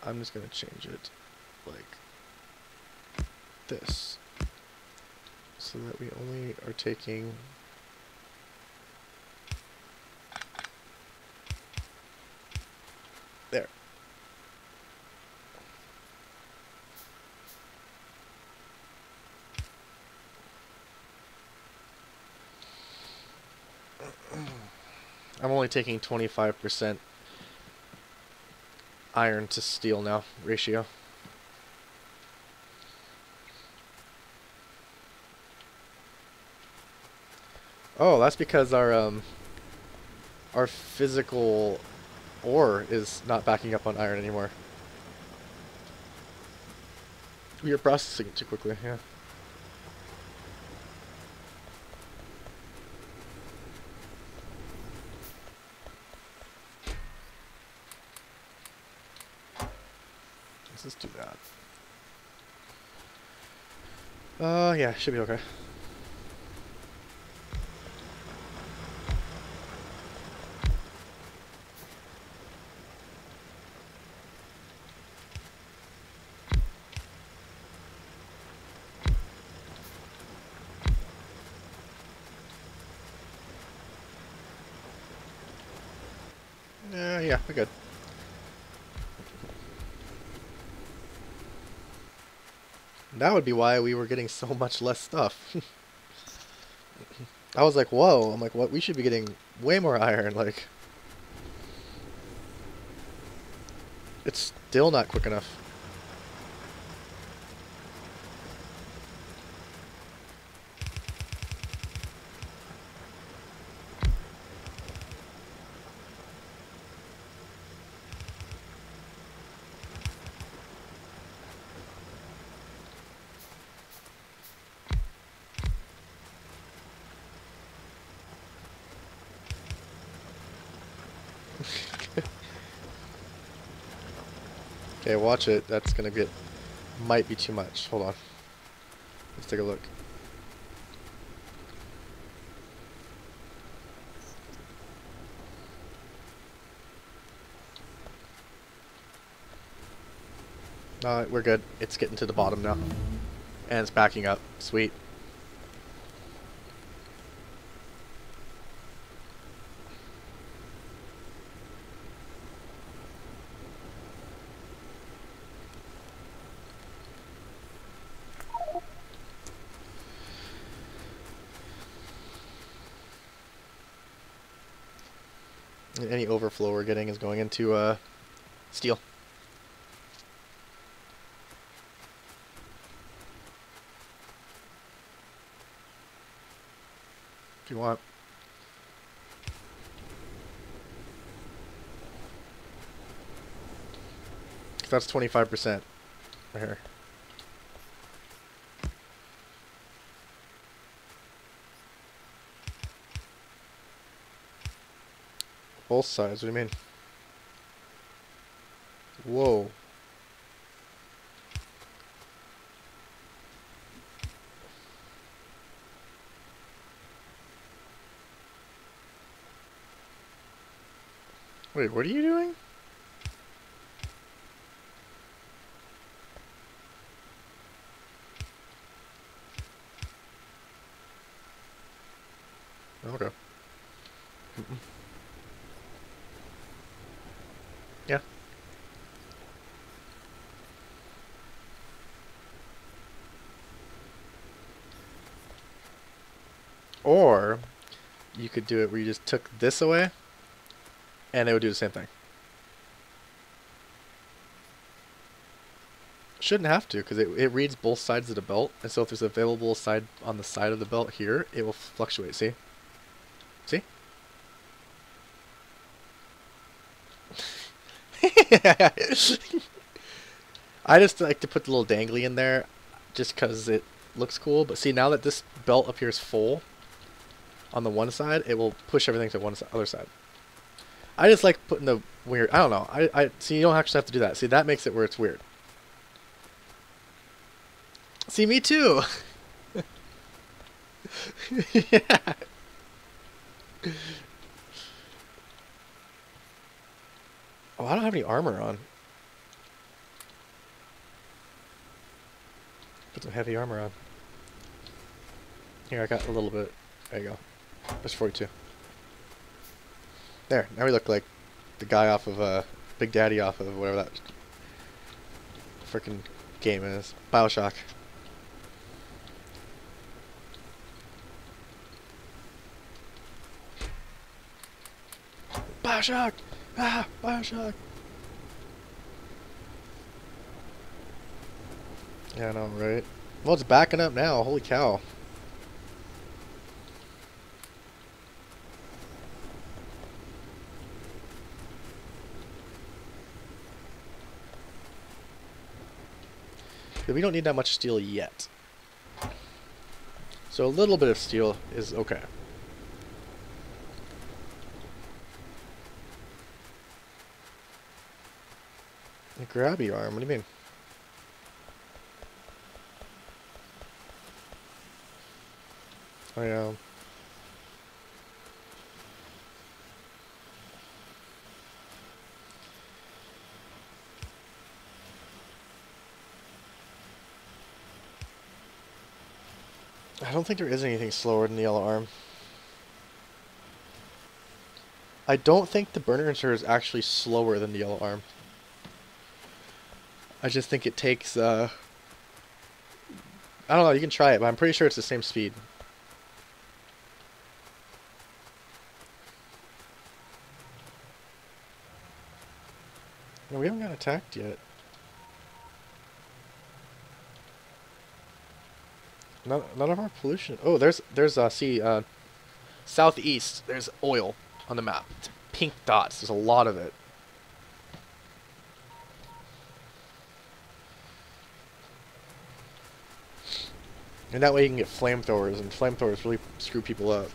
Speaker 1: I'm just gonna change it like this, so that we only are taking there. I'm only taking 25% iron to steel now ratio. Oh, that's because our physical ore is not backing up on iron anymore. We are processing it too quickly, yeah. Let's just do that. Yeah, should be okay. Yeah, we're good. That would be why we were getting so much less stuff. I was like, whoa, I'm like, what? We should be getting way more iron, like. It's still not quick enough. Okay, watch it. That's gonna get... might be too much. Hold on. Let's take a look. We're good. It's getting to the bottom now. And it's backing up. Sweet. And any overflow we're getting is going into steel. If you want. That's 25% right here. Both sides, what do you mean? Whoa. Wait, what are you doing? Okay. Yeah. Or you could do it where you just took this away and it would do the same thing. Shouldn't have to, because it reads both sides of the belt, and so if there's available side on the side of the belt here, it will fluctuate, see? See? I just like to put the little dangly in there just because it looks cool, but see, now that this belt appears full on the one side, it will push everything to one other side. I just like putting the weird, I don't know, I see, you don't actually have to do that. See, that makes it where it's weird. See, me too. Yeah. Oh, I don't have any armor on. Put some heavy armor on. Here, I got a little bit. There you go. There's 42. There, now we look like the guy off of Big Daddy off of whatever that freaking game is. BioShock. BioShock! Ah! BioShock! Yeah, I know, right? Well, it's backing up now. Holy cow. We don't need that much steel yet. So a little bit of steel is okay. A grabby arm? What do you mean? I don't think there is anything slower than the yellow arm. I don't think the burner inserter is actually slower than the yellow arm. I just think it takes, I don't know, you can try it, but I'm pretty sure it's the same speed. No, we haven't got attacked yet. None of our pollution. Oh, there's southeast. There's oil on the map. It's pink dots. There's a lot of it. And that way you can get flamethrowers, and flamethrowers really screw people up.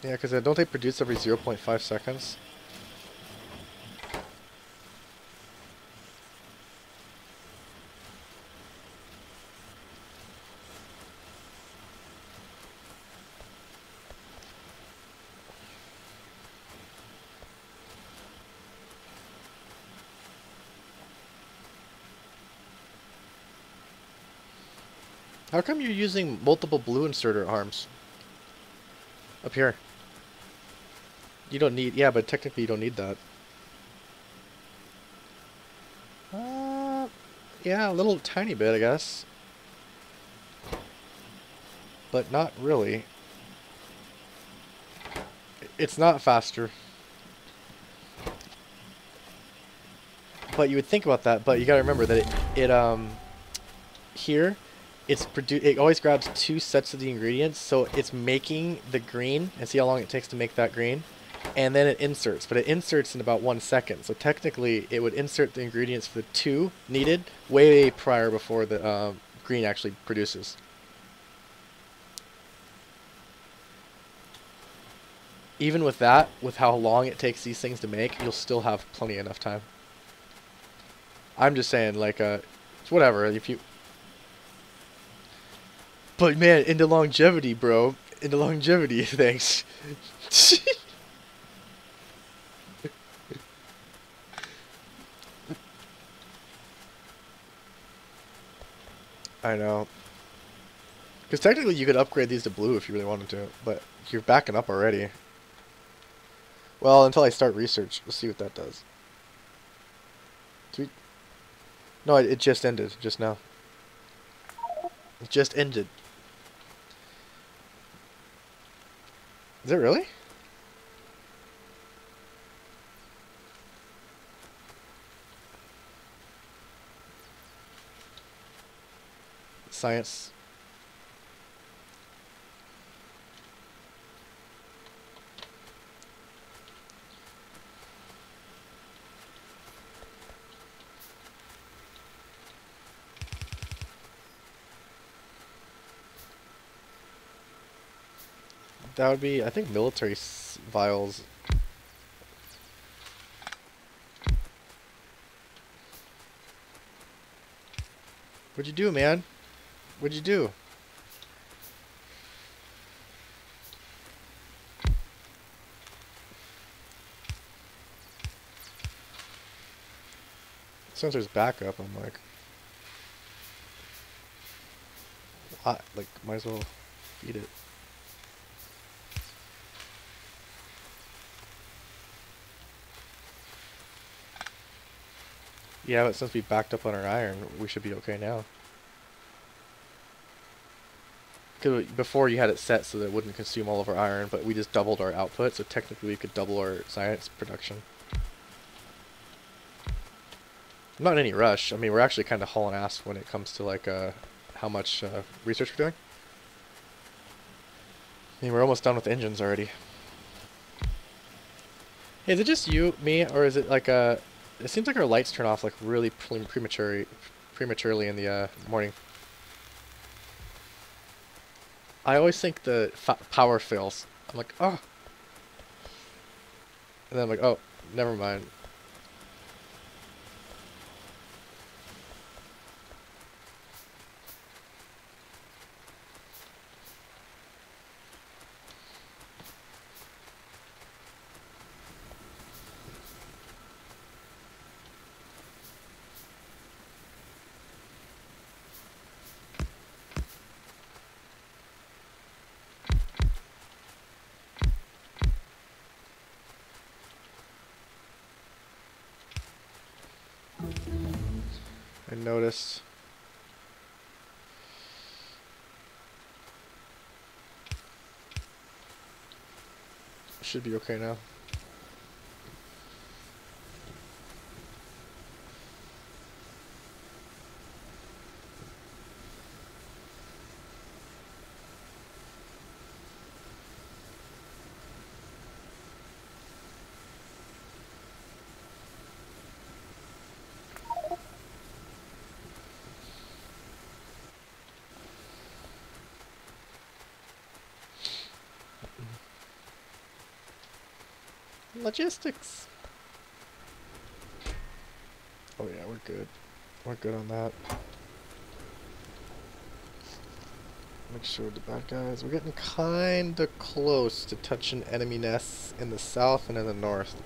Speaker 1: Yeah, because don't they produce every 0.5 seconds? How come you're using multiple blue inserter arms? Up here. You don't need, yeah, but technically you don't need that. Yeah, a little tiny bit, I guess. But not really. It's not faster. But you would think about that, but you gotta remember that here, it always grabs two sets of the ingredients, so it's making the green, and see how long it takes to make that green, and then it inserts, but it inserts in about 1 second, so technically it would insert the ingredients for the two needed way prior before the green actually produces. Even with that, with how long it takes these things to make, you'll still have plenty enough time. I'm just saying, like, it's whatever, if you... But man, into longevity, bro. Into longevity, thanks. I know. Because technically you could upgrade these to blue if you really wanted to, but you're backing up already. Well, until I start research, we'll see what that does. No, it just ended, just now. It just ended. Is it really? Science. That would be, I think, military vials. What'd you do, man? What'd you do? Since there's backup, I'm like... What? Like, might as well feed it. Yeah, but since we backed up on our iron, we should be okay now. Because before you had it set so that it wouldn't consume all of our iron, but we just doubled our output, so technically we could double our science production. I'm not in any rush. I mean, we're actually kind of hauling ass when it comes to, like, how much research we're doing. I mean, we're almost done with engines already. Hey, is it just you, me, or is it like it seems like our lights turn off like really prematurely in the morning. I always think the power fails. I'm like, oh. And then I'm like, oh, never mind. I noticed. Should be okay now. Logistics. Oh yeah, we're good. We're good on that. Make sure the bad guys. We're getting kinda close to touching enemy nests in the south and in the north.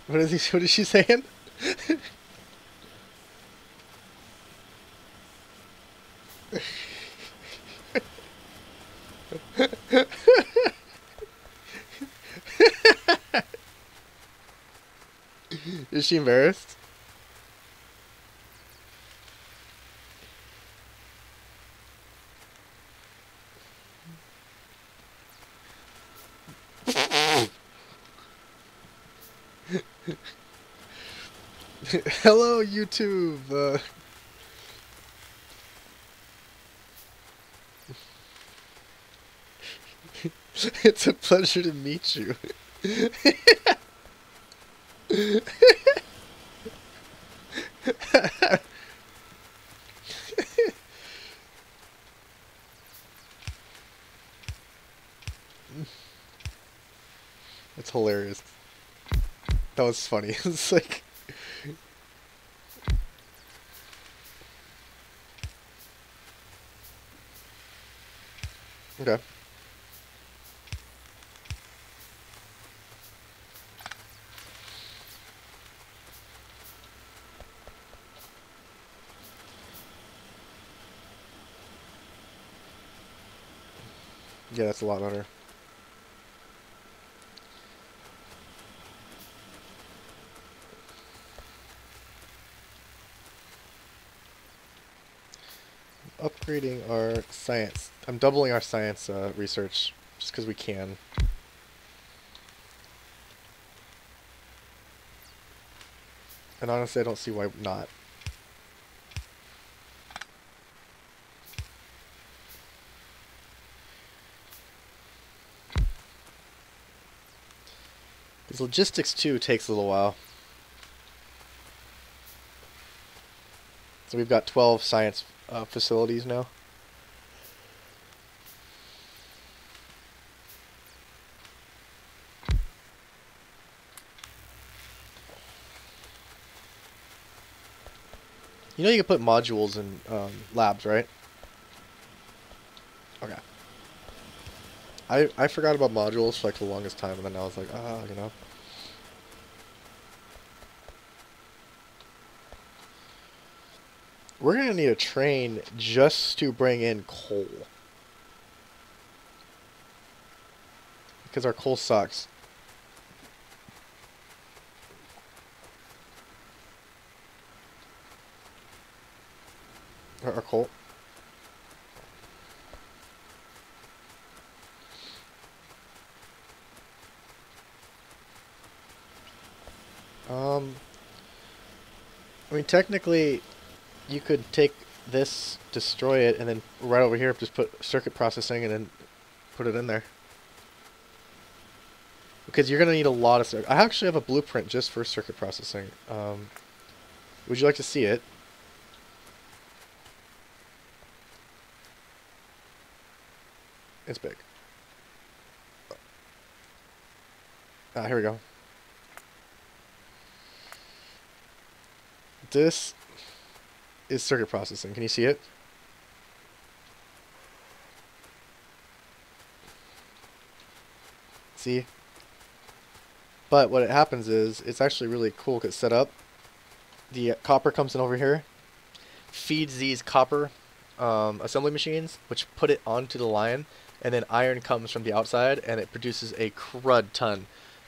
Speaker 1: What is he? What is she saying? Is she embarrassed? Hello, YouTube. It's a pleasure to meet you. It's hilarious. That was funny. It's like... Okay. Yeah, that's a lot better. Upgrading our science. I'm doubling our science research just because we can. And honestly, I don't see why not. Because logistics too takes a little while. So we've got 12 science facilities now. You know you can put modules in labs, right? Okay. I forgot about modules for like the longest time, and then I was like, you know. We're gonna need a train just to bring in coal. Because our coal sucks. Our coal. I mean, technically, you could take this, destroy it, and then right over here, just put circuit processing and then put it in there. Because you're going to need a lot of circuit. I actually have a blueprint just for circuit processing. Would you like to see it? It's big. Here we go. This is circuit processing. Can you see it? See? But what it happens is, it's actually really cool because it's set up. The copper comes in over here, feeds these copper assembly machines, which put it onto the line, and then iron comes from the outside, and it produces a crud ton.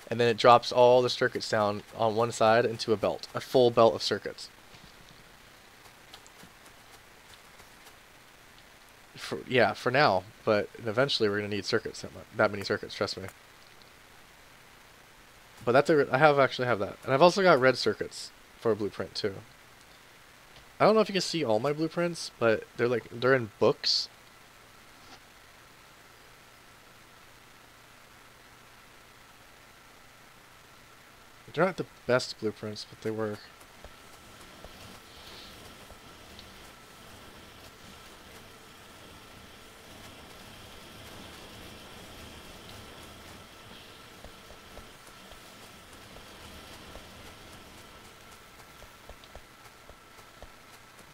Speaker 1: And then it drops all the circuits down on one side into a belt, a full belt of circuits. For now, but eventually we're gonna need circuits, that many circuits, trust me. But that's I actually have that, and I've also got red circuits for a blueprint too. I don't know if you can see all my blueprints, but they're in books. They're not the best blueprints, but they work.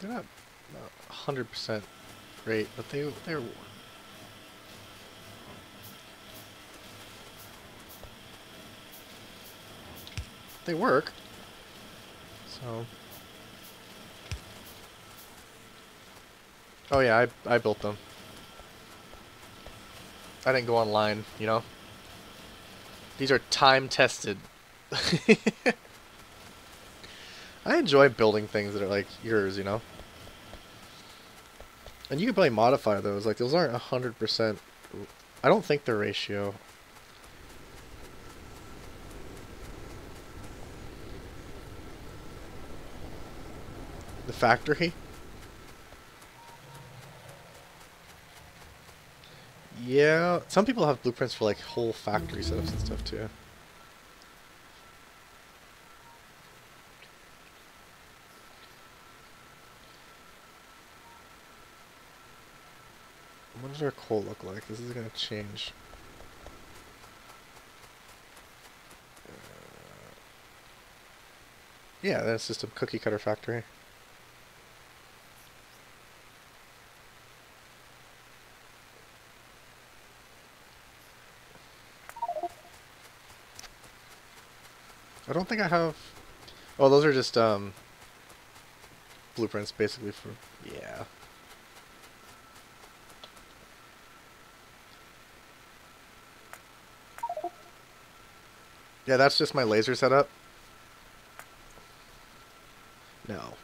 Speaker 1: They're not 100% great, but they work. So. Oh yeah, I built them. I didn't go online, you know? These are time-tested. I enjoy building things that are like yours, you know? And you can probably modify those. Like, those aren't 100%. I don't think they're ratio. The factory? Yeah, some people have blueprints for like whole factory setups and stuff too. What does our coal look like? This is gonna change. Yeah, that's just a cookie cutter factory. I don't think I have... Oh, those are just blueprints basically for... Yeah. Yeah, that's just my laser setup. No.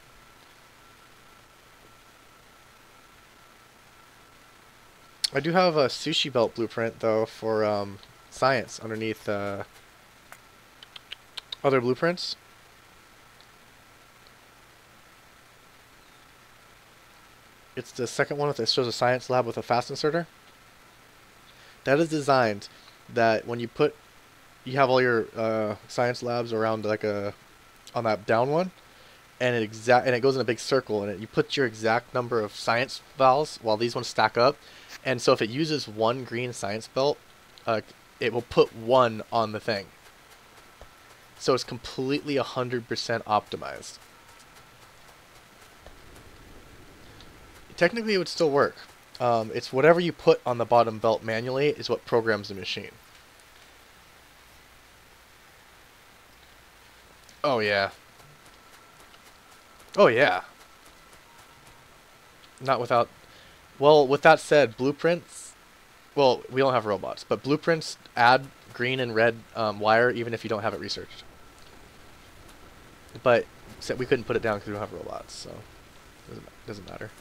Speaker 1: I do have a sushi belt blueprint though for science underneath other blueprints. It's the second one that shows a science lab with a fast inserter. That is designed that when you put, you have all your science labs around like on that down one, and it goes in a big circle, and you put your exact number of science valves while these ones stack up, and so if it uses one green science belt, it will put one on the thing. So it's completely 100% optimized. Technically, it would still work. It's whatever you put on the bottom belt manually is what programs the machine. Oh yeah. Oh yeah. Not without... Well, with that said, blueprints... Well, we don't have robots, but blueprints add green and red wire even if you don't have it researched. But we couldn't put it down because we don't have robots, so doesn't matter.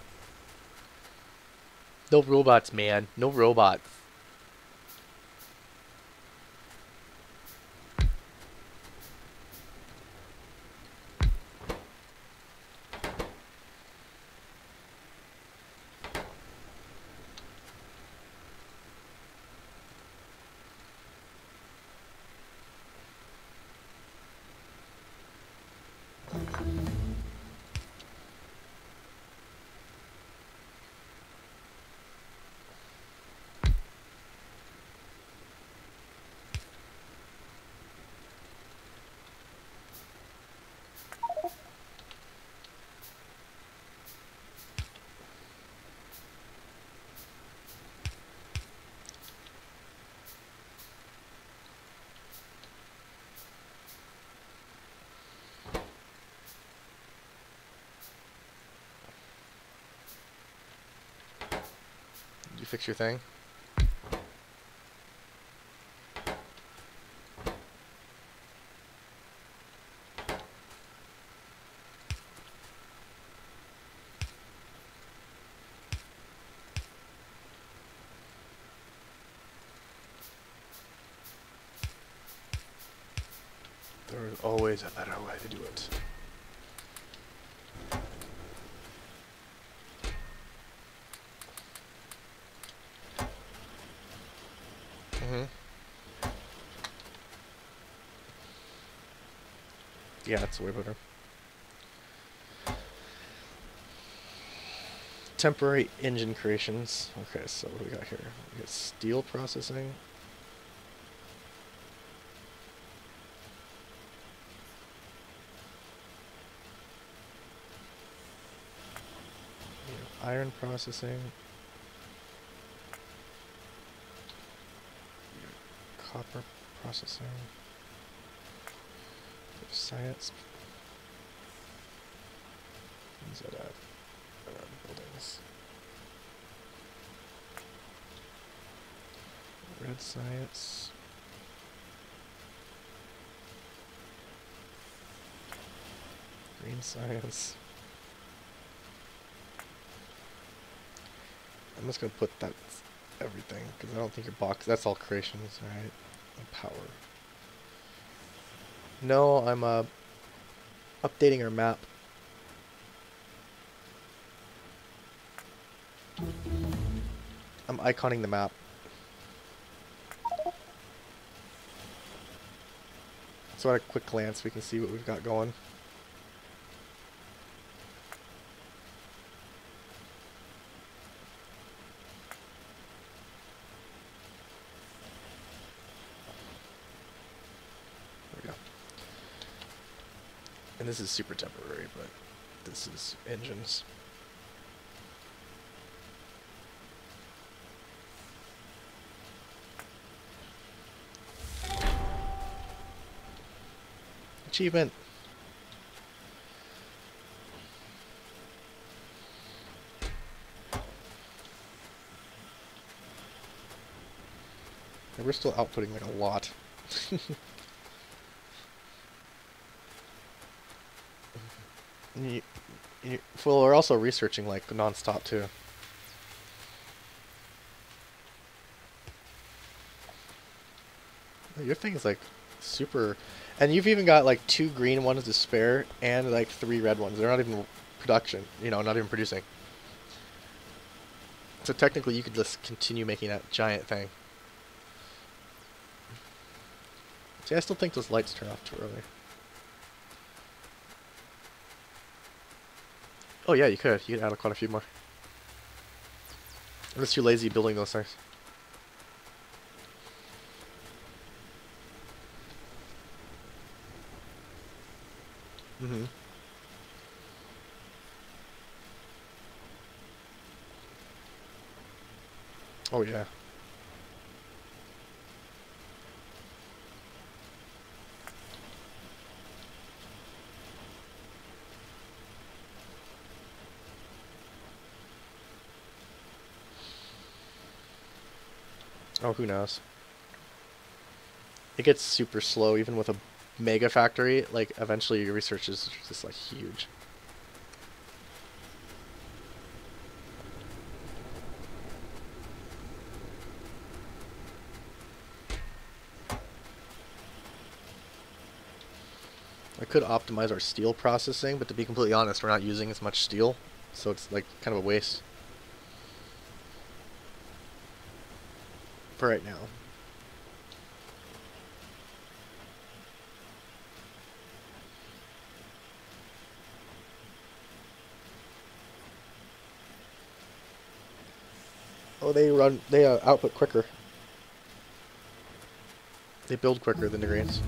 Speaker 1: No robots, man. No robots. Did you fix your thing? There's always a better way to do it. Yeah, that's way better. Temporary engine creations. Okay, so what do we got here? We got steel processing. iron processing. Copper processing. Science. What's that at? Buildings. Red science. Green science. I'm just gonna put that everything because I don't think your box. That's all creations, right? And power. No, I'm updating our map. I'm iconing the map. So at a quick glance, we can see what we've got going. There we go. And this is super temporary, but this is engines. Achievement. And we're still outputting like a lot. Well, we're also researching like non-stop too. Your thing is like super, and you've even got like 2 green ones to spare and like 3 red ones. They're not even production, you know, not even producing. So technically you could just continue making that giant thing. See, I still think those lights turn off too early. Oh yeah, you could. You could add quite a few more. I'm just too lazy building those things. Mm-hmm. Oh yeah. Oh, who knows? It gets super slow even with a mega factory. Like, eventually your research is just like huge. I could optimize our steel processing, but to be completely honest, we're not using as much steel, so it's like kind of a waste for right now. Oh, they output quicker. They build quicker than the greens.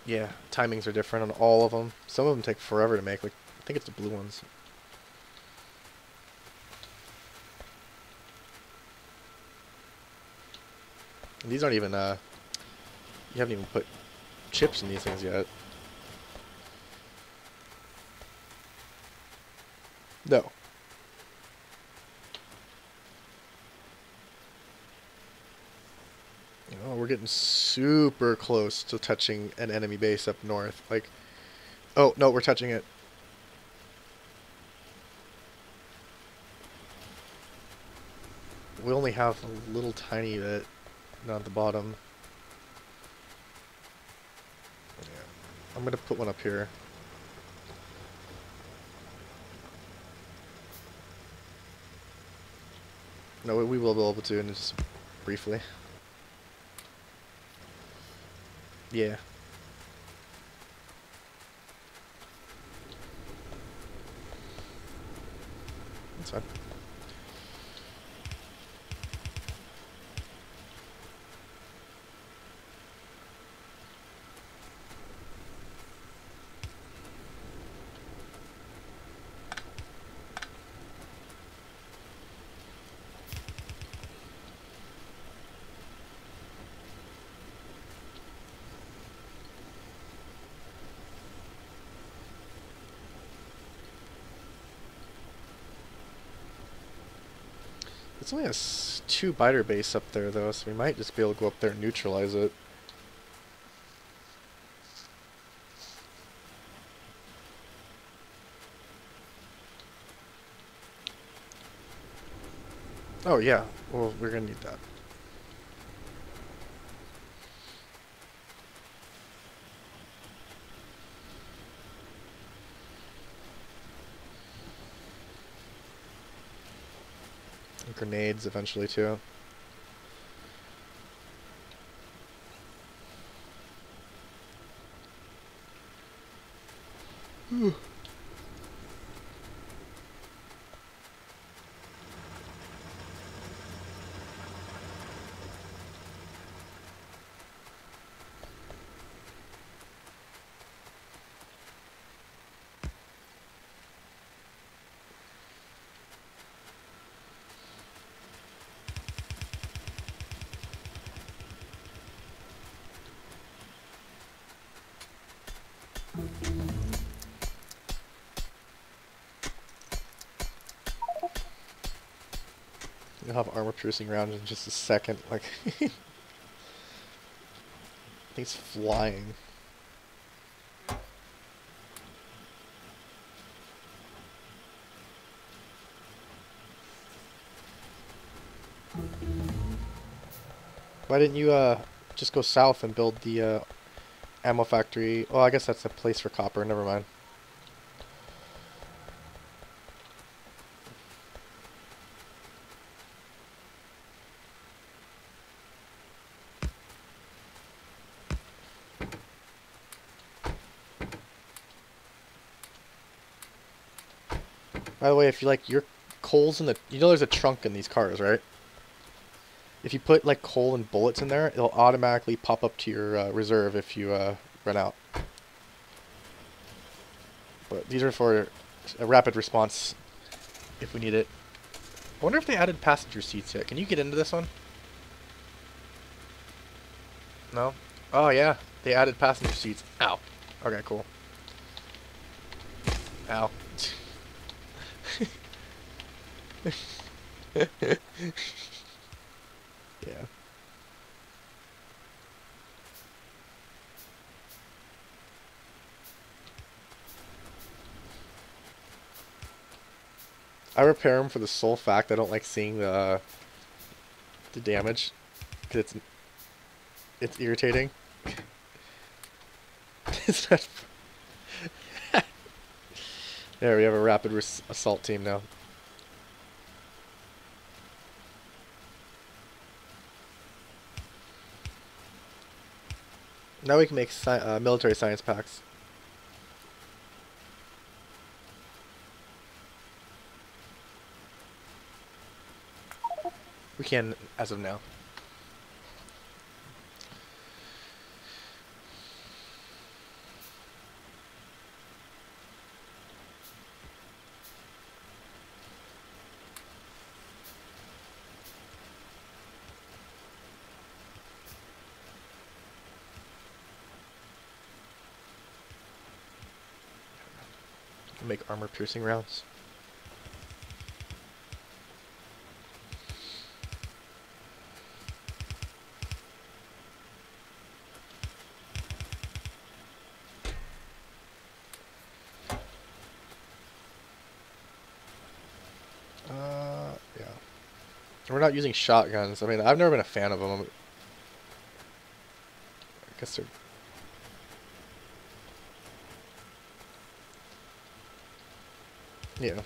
Speaker 1: Yeah, timings are different on all of them. Some of them take forever to make. Like, I think it's the blue ones. And these aren't even, you haven't even put chips in these things yet. No. Oh, we're getting super close to touching an enemy base up north. Like, oh, no, we're touching it. We only have a little tiny bit down at the bottom. Yeah. I'm going to put one up here. No, we will be able to, and just briefly. Yeah. That's fine. It's only a 2 biter base up there though, so we might just be able to go up there and neutralize it. Oh yeah, well we're gonna need that. And grenades eventually too. You'll have armor piercing rounds in just a second, like he's flying. Why didn't you just go south and build the ammo factory? Oh, I guess that's a place for copper, never mind. By the way, if you like your coals in the, you know there's a trunk in these cars, right? If you put like coal and bullets in there, it'll automatically pop up to your reserve if you run out. But these are for a rapid response if we need it. I wonder if they added passenger seats yet. Can you get into this one? No? Oh yeah, they added passenger seats. Ow. Okay, cool. Ow. Yeah. I repair them for the sole fact I don't like seeing the damage, because it's irritating. It's not. There, we have a rapid assault team now. Now we can make military science packs. We can as of now. Make armor piercing rounds. Yeah. We're not using shotguns. I mean, I've never been a fan of them. I guess they're... Yeah.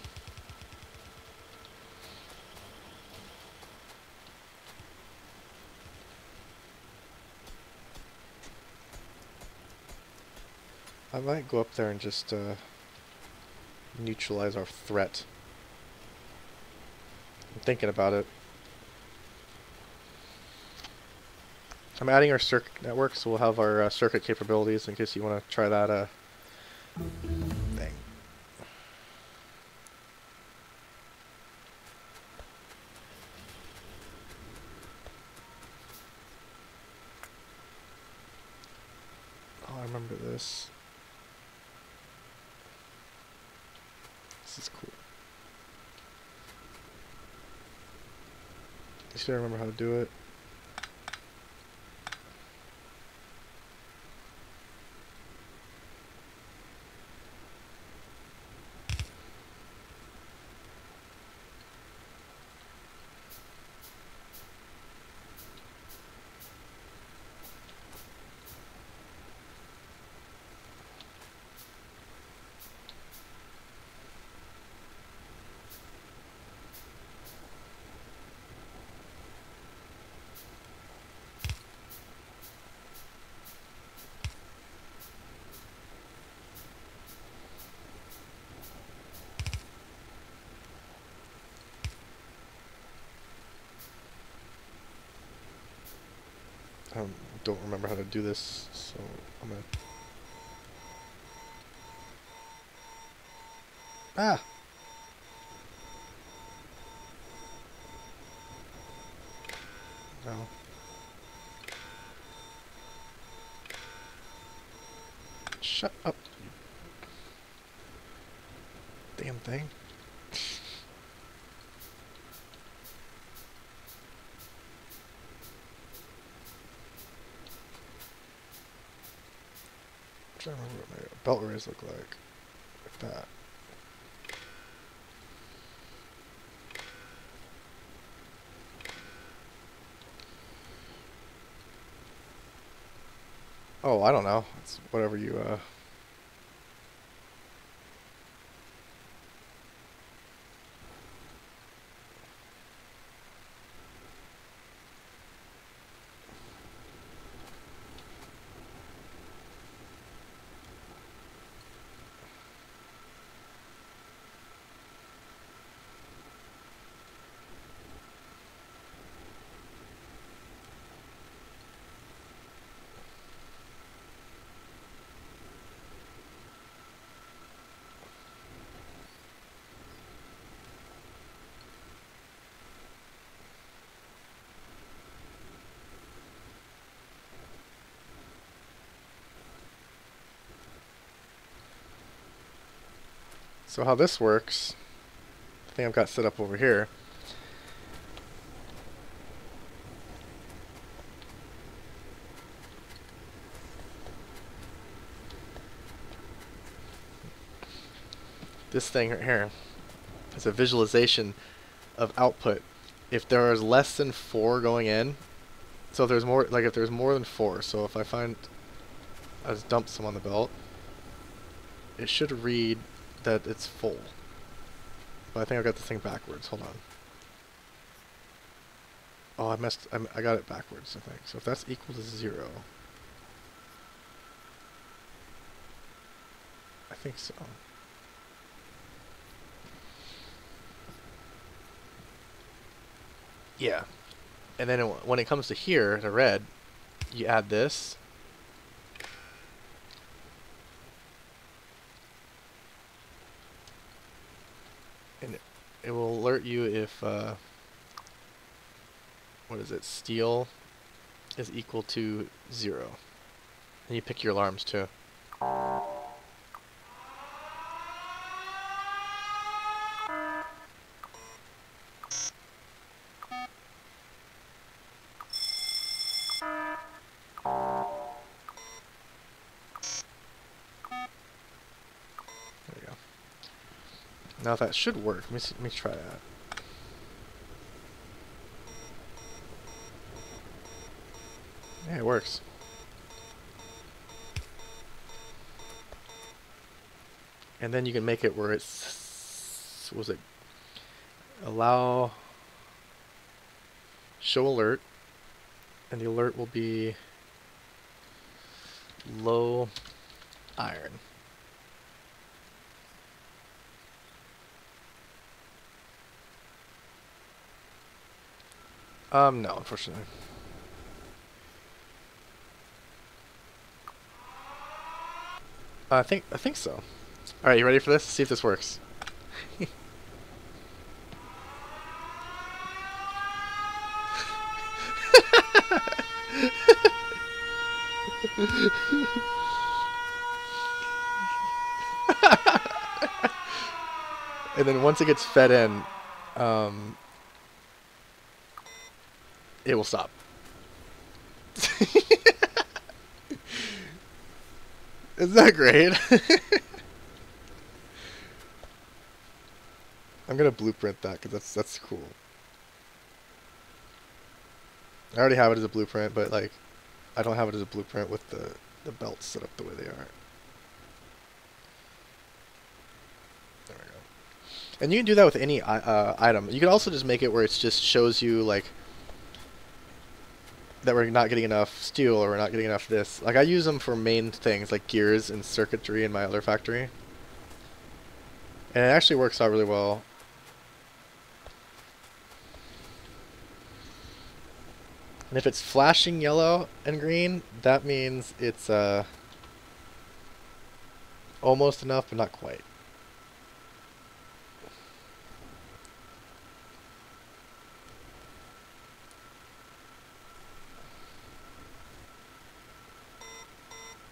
Speaker 1: I might go up there and just neutralize our threat. I'm thinking about it. I'm adding our circuit network, so we'll have our circuit capabilities in case you want to try that thing. Oh, I remember this. This is cool. You still remember how to do it? I don't remember how to do this, so I'm gonna... Ah! No. Shut up, you damn thing. I'm trying to remember what my belt rays look like. Like that. Oh, I don't know. It's whatever you, So how this works, I think I've got set up over here. This thing right here is a visualization of output. If there is less than 4 going in, so if there's more, like if there's more than 4, so if I find I just dumped some on the belt, it should read that it's full. But I think I got this thing backwards. Hold on. Oh, I got it backwards, I think. So if that's equal to 0, I think so. Yeah. And then when it comes to here, to red, you add this. And it will alert you if, what is it, steel is equal to 0. And you pick your alarms too. There we go. Now that should work. Let me try that. Yeah, it works. And then you can make it where it's, what was it? Allow show alert, and the alert will be low iron. No, unfortunately. I think so. All right, you ready for this? See if this works. And then once it gets fed in, it will stop. Isn't that great? I'm gonna blueprint that because that's cool. I already have it as a blueprint, but like I don't have it as a blueprint with the belts set up the way they are. There we go. And you can do that with any item. You can also just make it where it just shows you like that we're not getting enough steel or we're not getting enough this. Like I use them for main things like gears and circuitry in my other factory. And it actually works out really well. And if it's flashing yellow and green, that means it's almost enough, but not quite.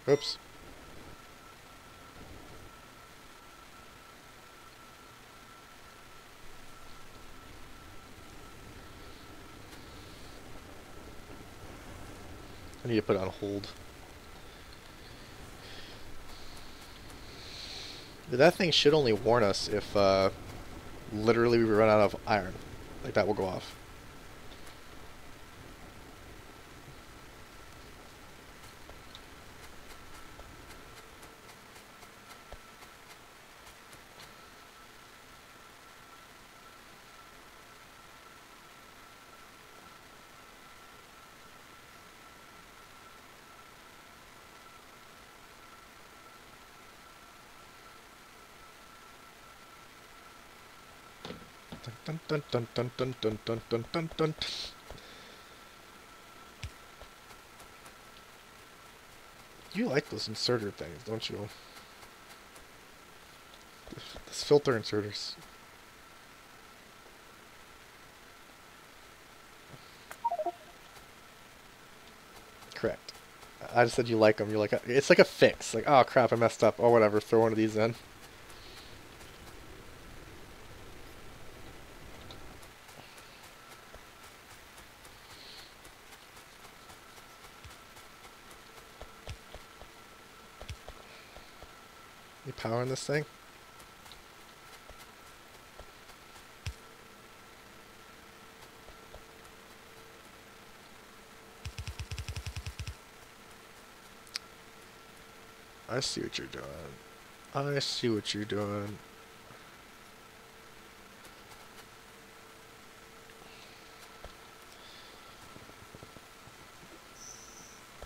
Speaker 1: Oops. I need to put it on hold. That thing should only warn us if literally we run out of iron. Like that will go off. Dun dun dun dun dun dun dun dun dun dun. You like those inserter things, don't you? This filter inserters. Correct. I just said you like them. You're like, it's like a fix. Like, oh crap, I messed up. Oh, whatever. Throw one of these in. You powering this thing? I see what you're doing. I see what you're doing.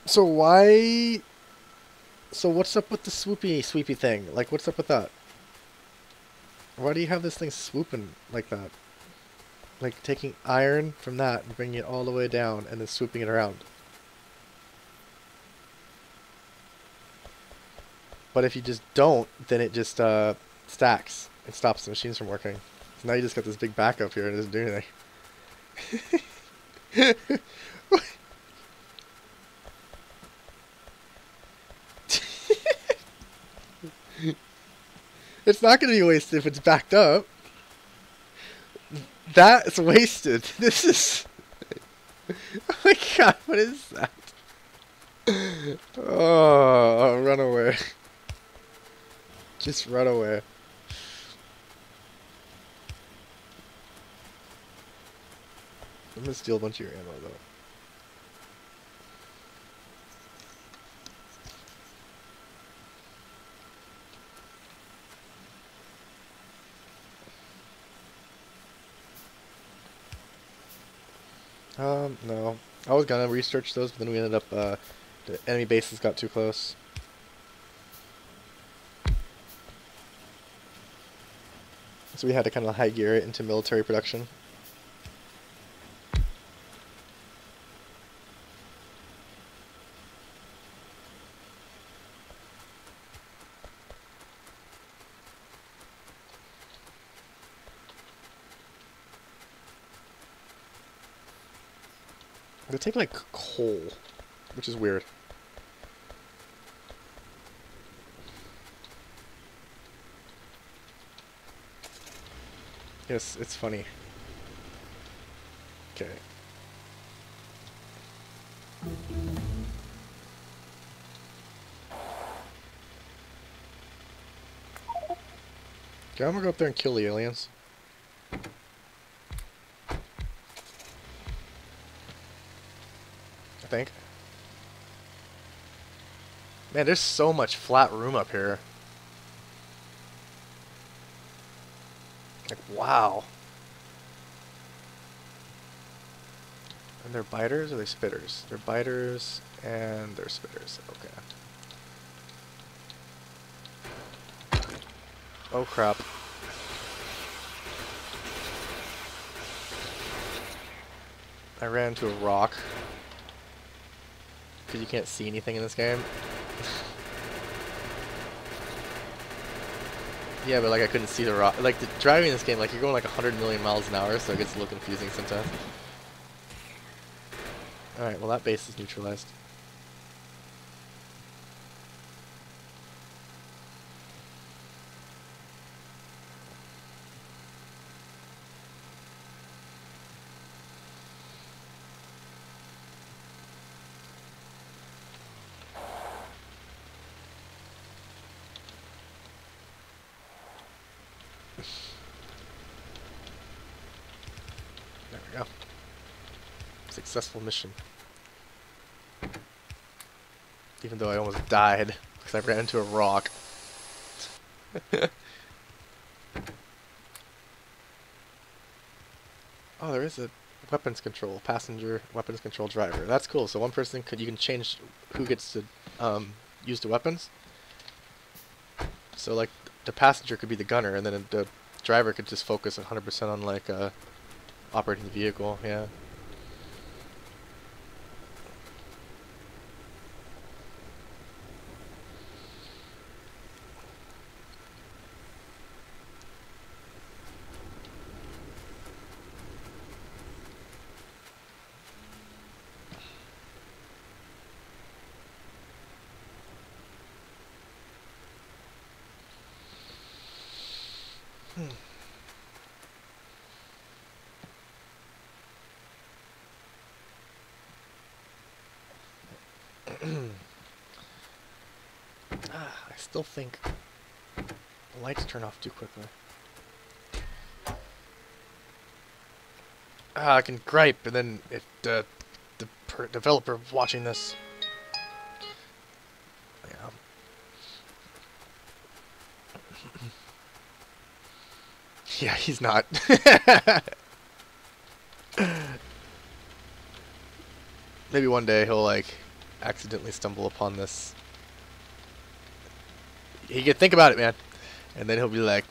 Speaker 1: So why... So what's up with the sweepy thing? Like, what's up with that? Why do you have this thing swooping like that? Like, taking iron from that and bringing it all the way down and then swooping it around. But if you just don't, then it just stacks. It stops the machines from working. So now you just got this big backup here and it doesn't do anything. It's not going to be wasted if it's backed up. That's wasted. This is... Oh my god, what is that? Oh, run away. Just run away. I'm gonna steal a bunch of your ammo, though. No. I was gonna research those, but then we ended up, the enemy bases got too close. So we had to kind of high gear it into military production. They take like coal, which is weird. Yes, it's funny. Okay. Okay, I'm gonna go up there and kill the aliens. I think. Man, there's so much flat room up here. Like, wow. And they're biters or are they spitters? They're biters and they're spitters. Okay. Oh crap. I ran into a rock. Because you can't see anything in this game. Yeah, but like I couldn't see the rock. Like driving in this game, like you're going like 100 million miles an hour, so it gets a little confusing sometimes. Alright, well that base is neutralized. There we go. Successful mission. Even though I almost died because I ran into a rock. Oh, there is a weapons control, passenger weapons control driver. That's cool. So one person you can change who gets to use the weapons. So like the passenger could be the gunner, and then the driver could just focus 100% on like operating the vehicle. Yeah. I still think the lights turn off too quickly. I can gripe, and then if the developer watching this, yeah. Yeah, he's not. Maybe one day he'll like accidentally stumble upon this. He could think about it, man, and then he'll be like,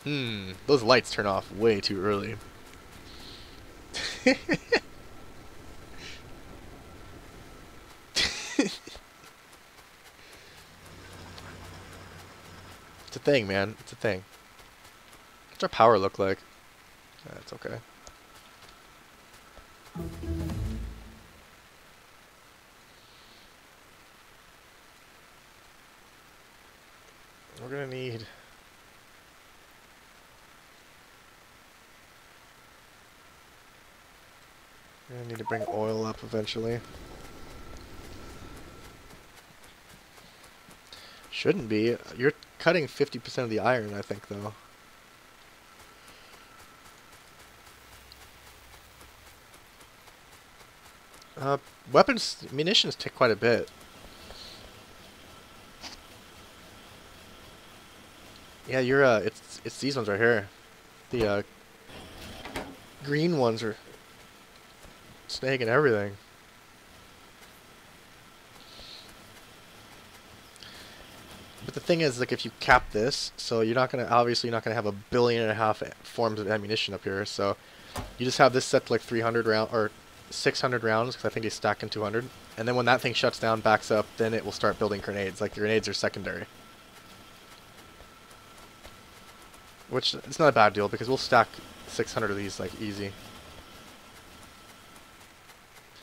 Speaker 1: those lights turn off way too early. It's a thing, man. It's a thing. What's our power look like? That's okay. We're gonna need... We're gonna need to bring oil up eventually. Shouldn't be. You're cutting 50% of the iron, I think, though. Weapons, munitions take quite a bit. Yeah, you're, it's these ones right here. The, green ones are snagging everything. But the thing is, like, if you cap this, so you're not gonna, obviously you're not gonna have 1.5 billion forms of ammunition up here, so you just have this set to like 300 round, or 600 rounds, because I think they stack in 200, and then when that thing shuts down, backs up, then it will start building grenades. Like, the grenades are secondary. Which, it's not a bad deal, because we'll stack 600 of these, like, easy.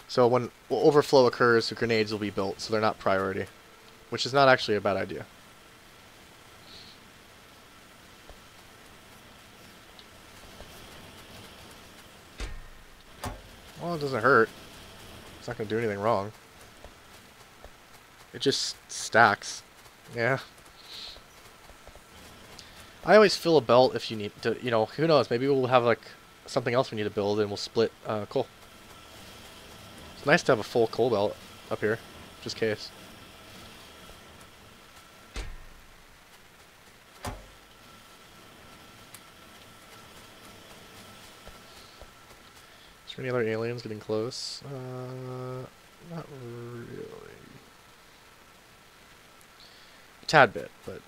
Speaker 1: So when overflow occurs, the grenades will be built, so they're not priority. Which is not actually a bad idea. Well, it doesn't hurt. It's not going to do anything wrong. It just stacks. Yeah. I always fill a belt if you need to, you know, who knows, maybe we'll have like something else we need to build and we'll split coal. It's nice to have a full coal belt up here, just in case. Is there any other aliens getting close? Not really. A tad bit, but...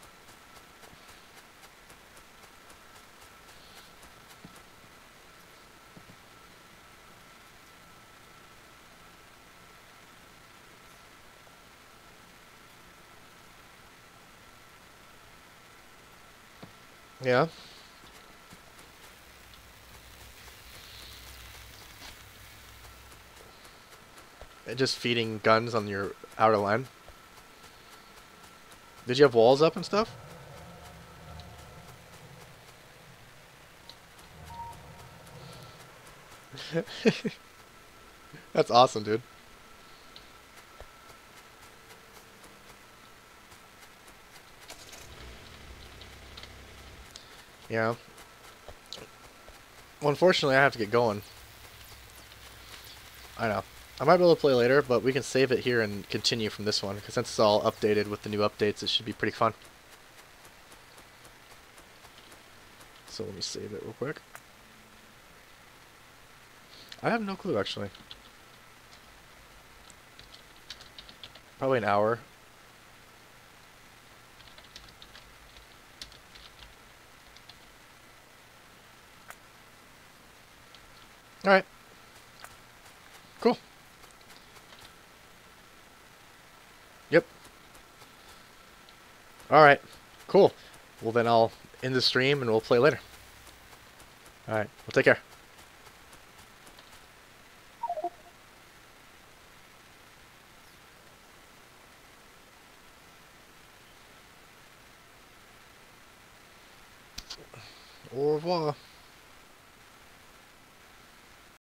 Speaker 1: Yeah. Just feeding guns on your outer line. Did you have walls up and stuff? That's awesome, dude. Yeah. Well, unfortunately, I have to get going. I know. I might be able to play later, but we can save it here and continue from this one, because since it's all updated with the new updates, it should be pretty fun. So let me save it real quick. I have no clue, actually. Probably an hour. Alright. Cool. Yep. Alright. Cool. Well, then I'll end the stream and we'll play later. Alright. Well, take care. Au revoir.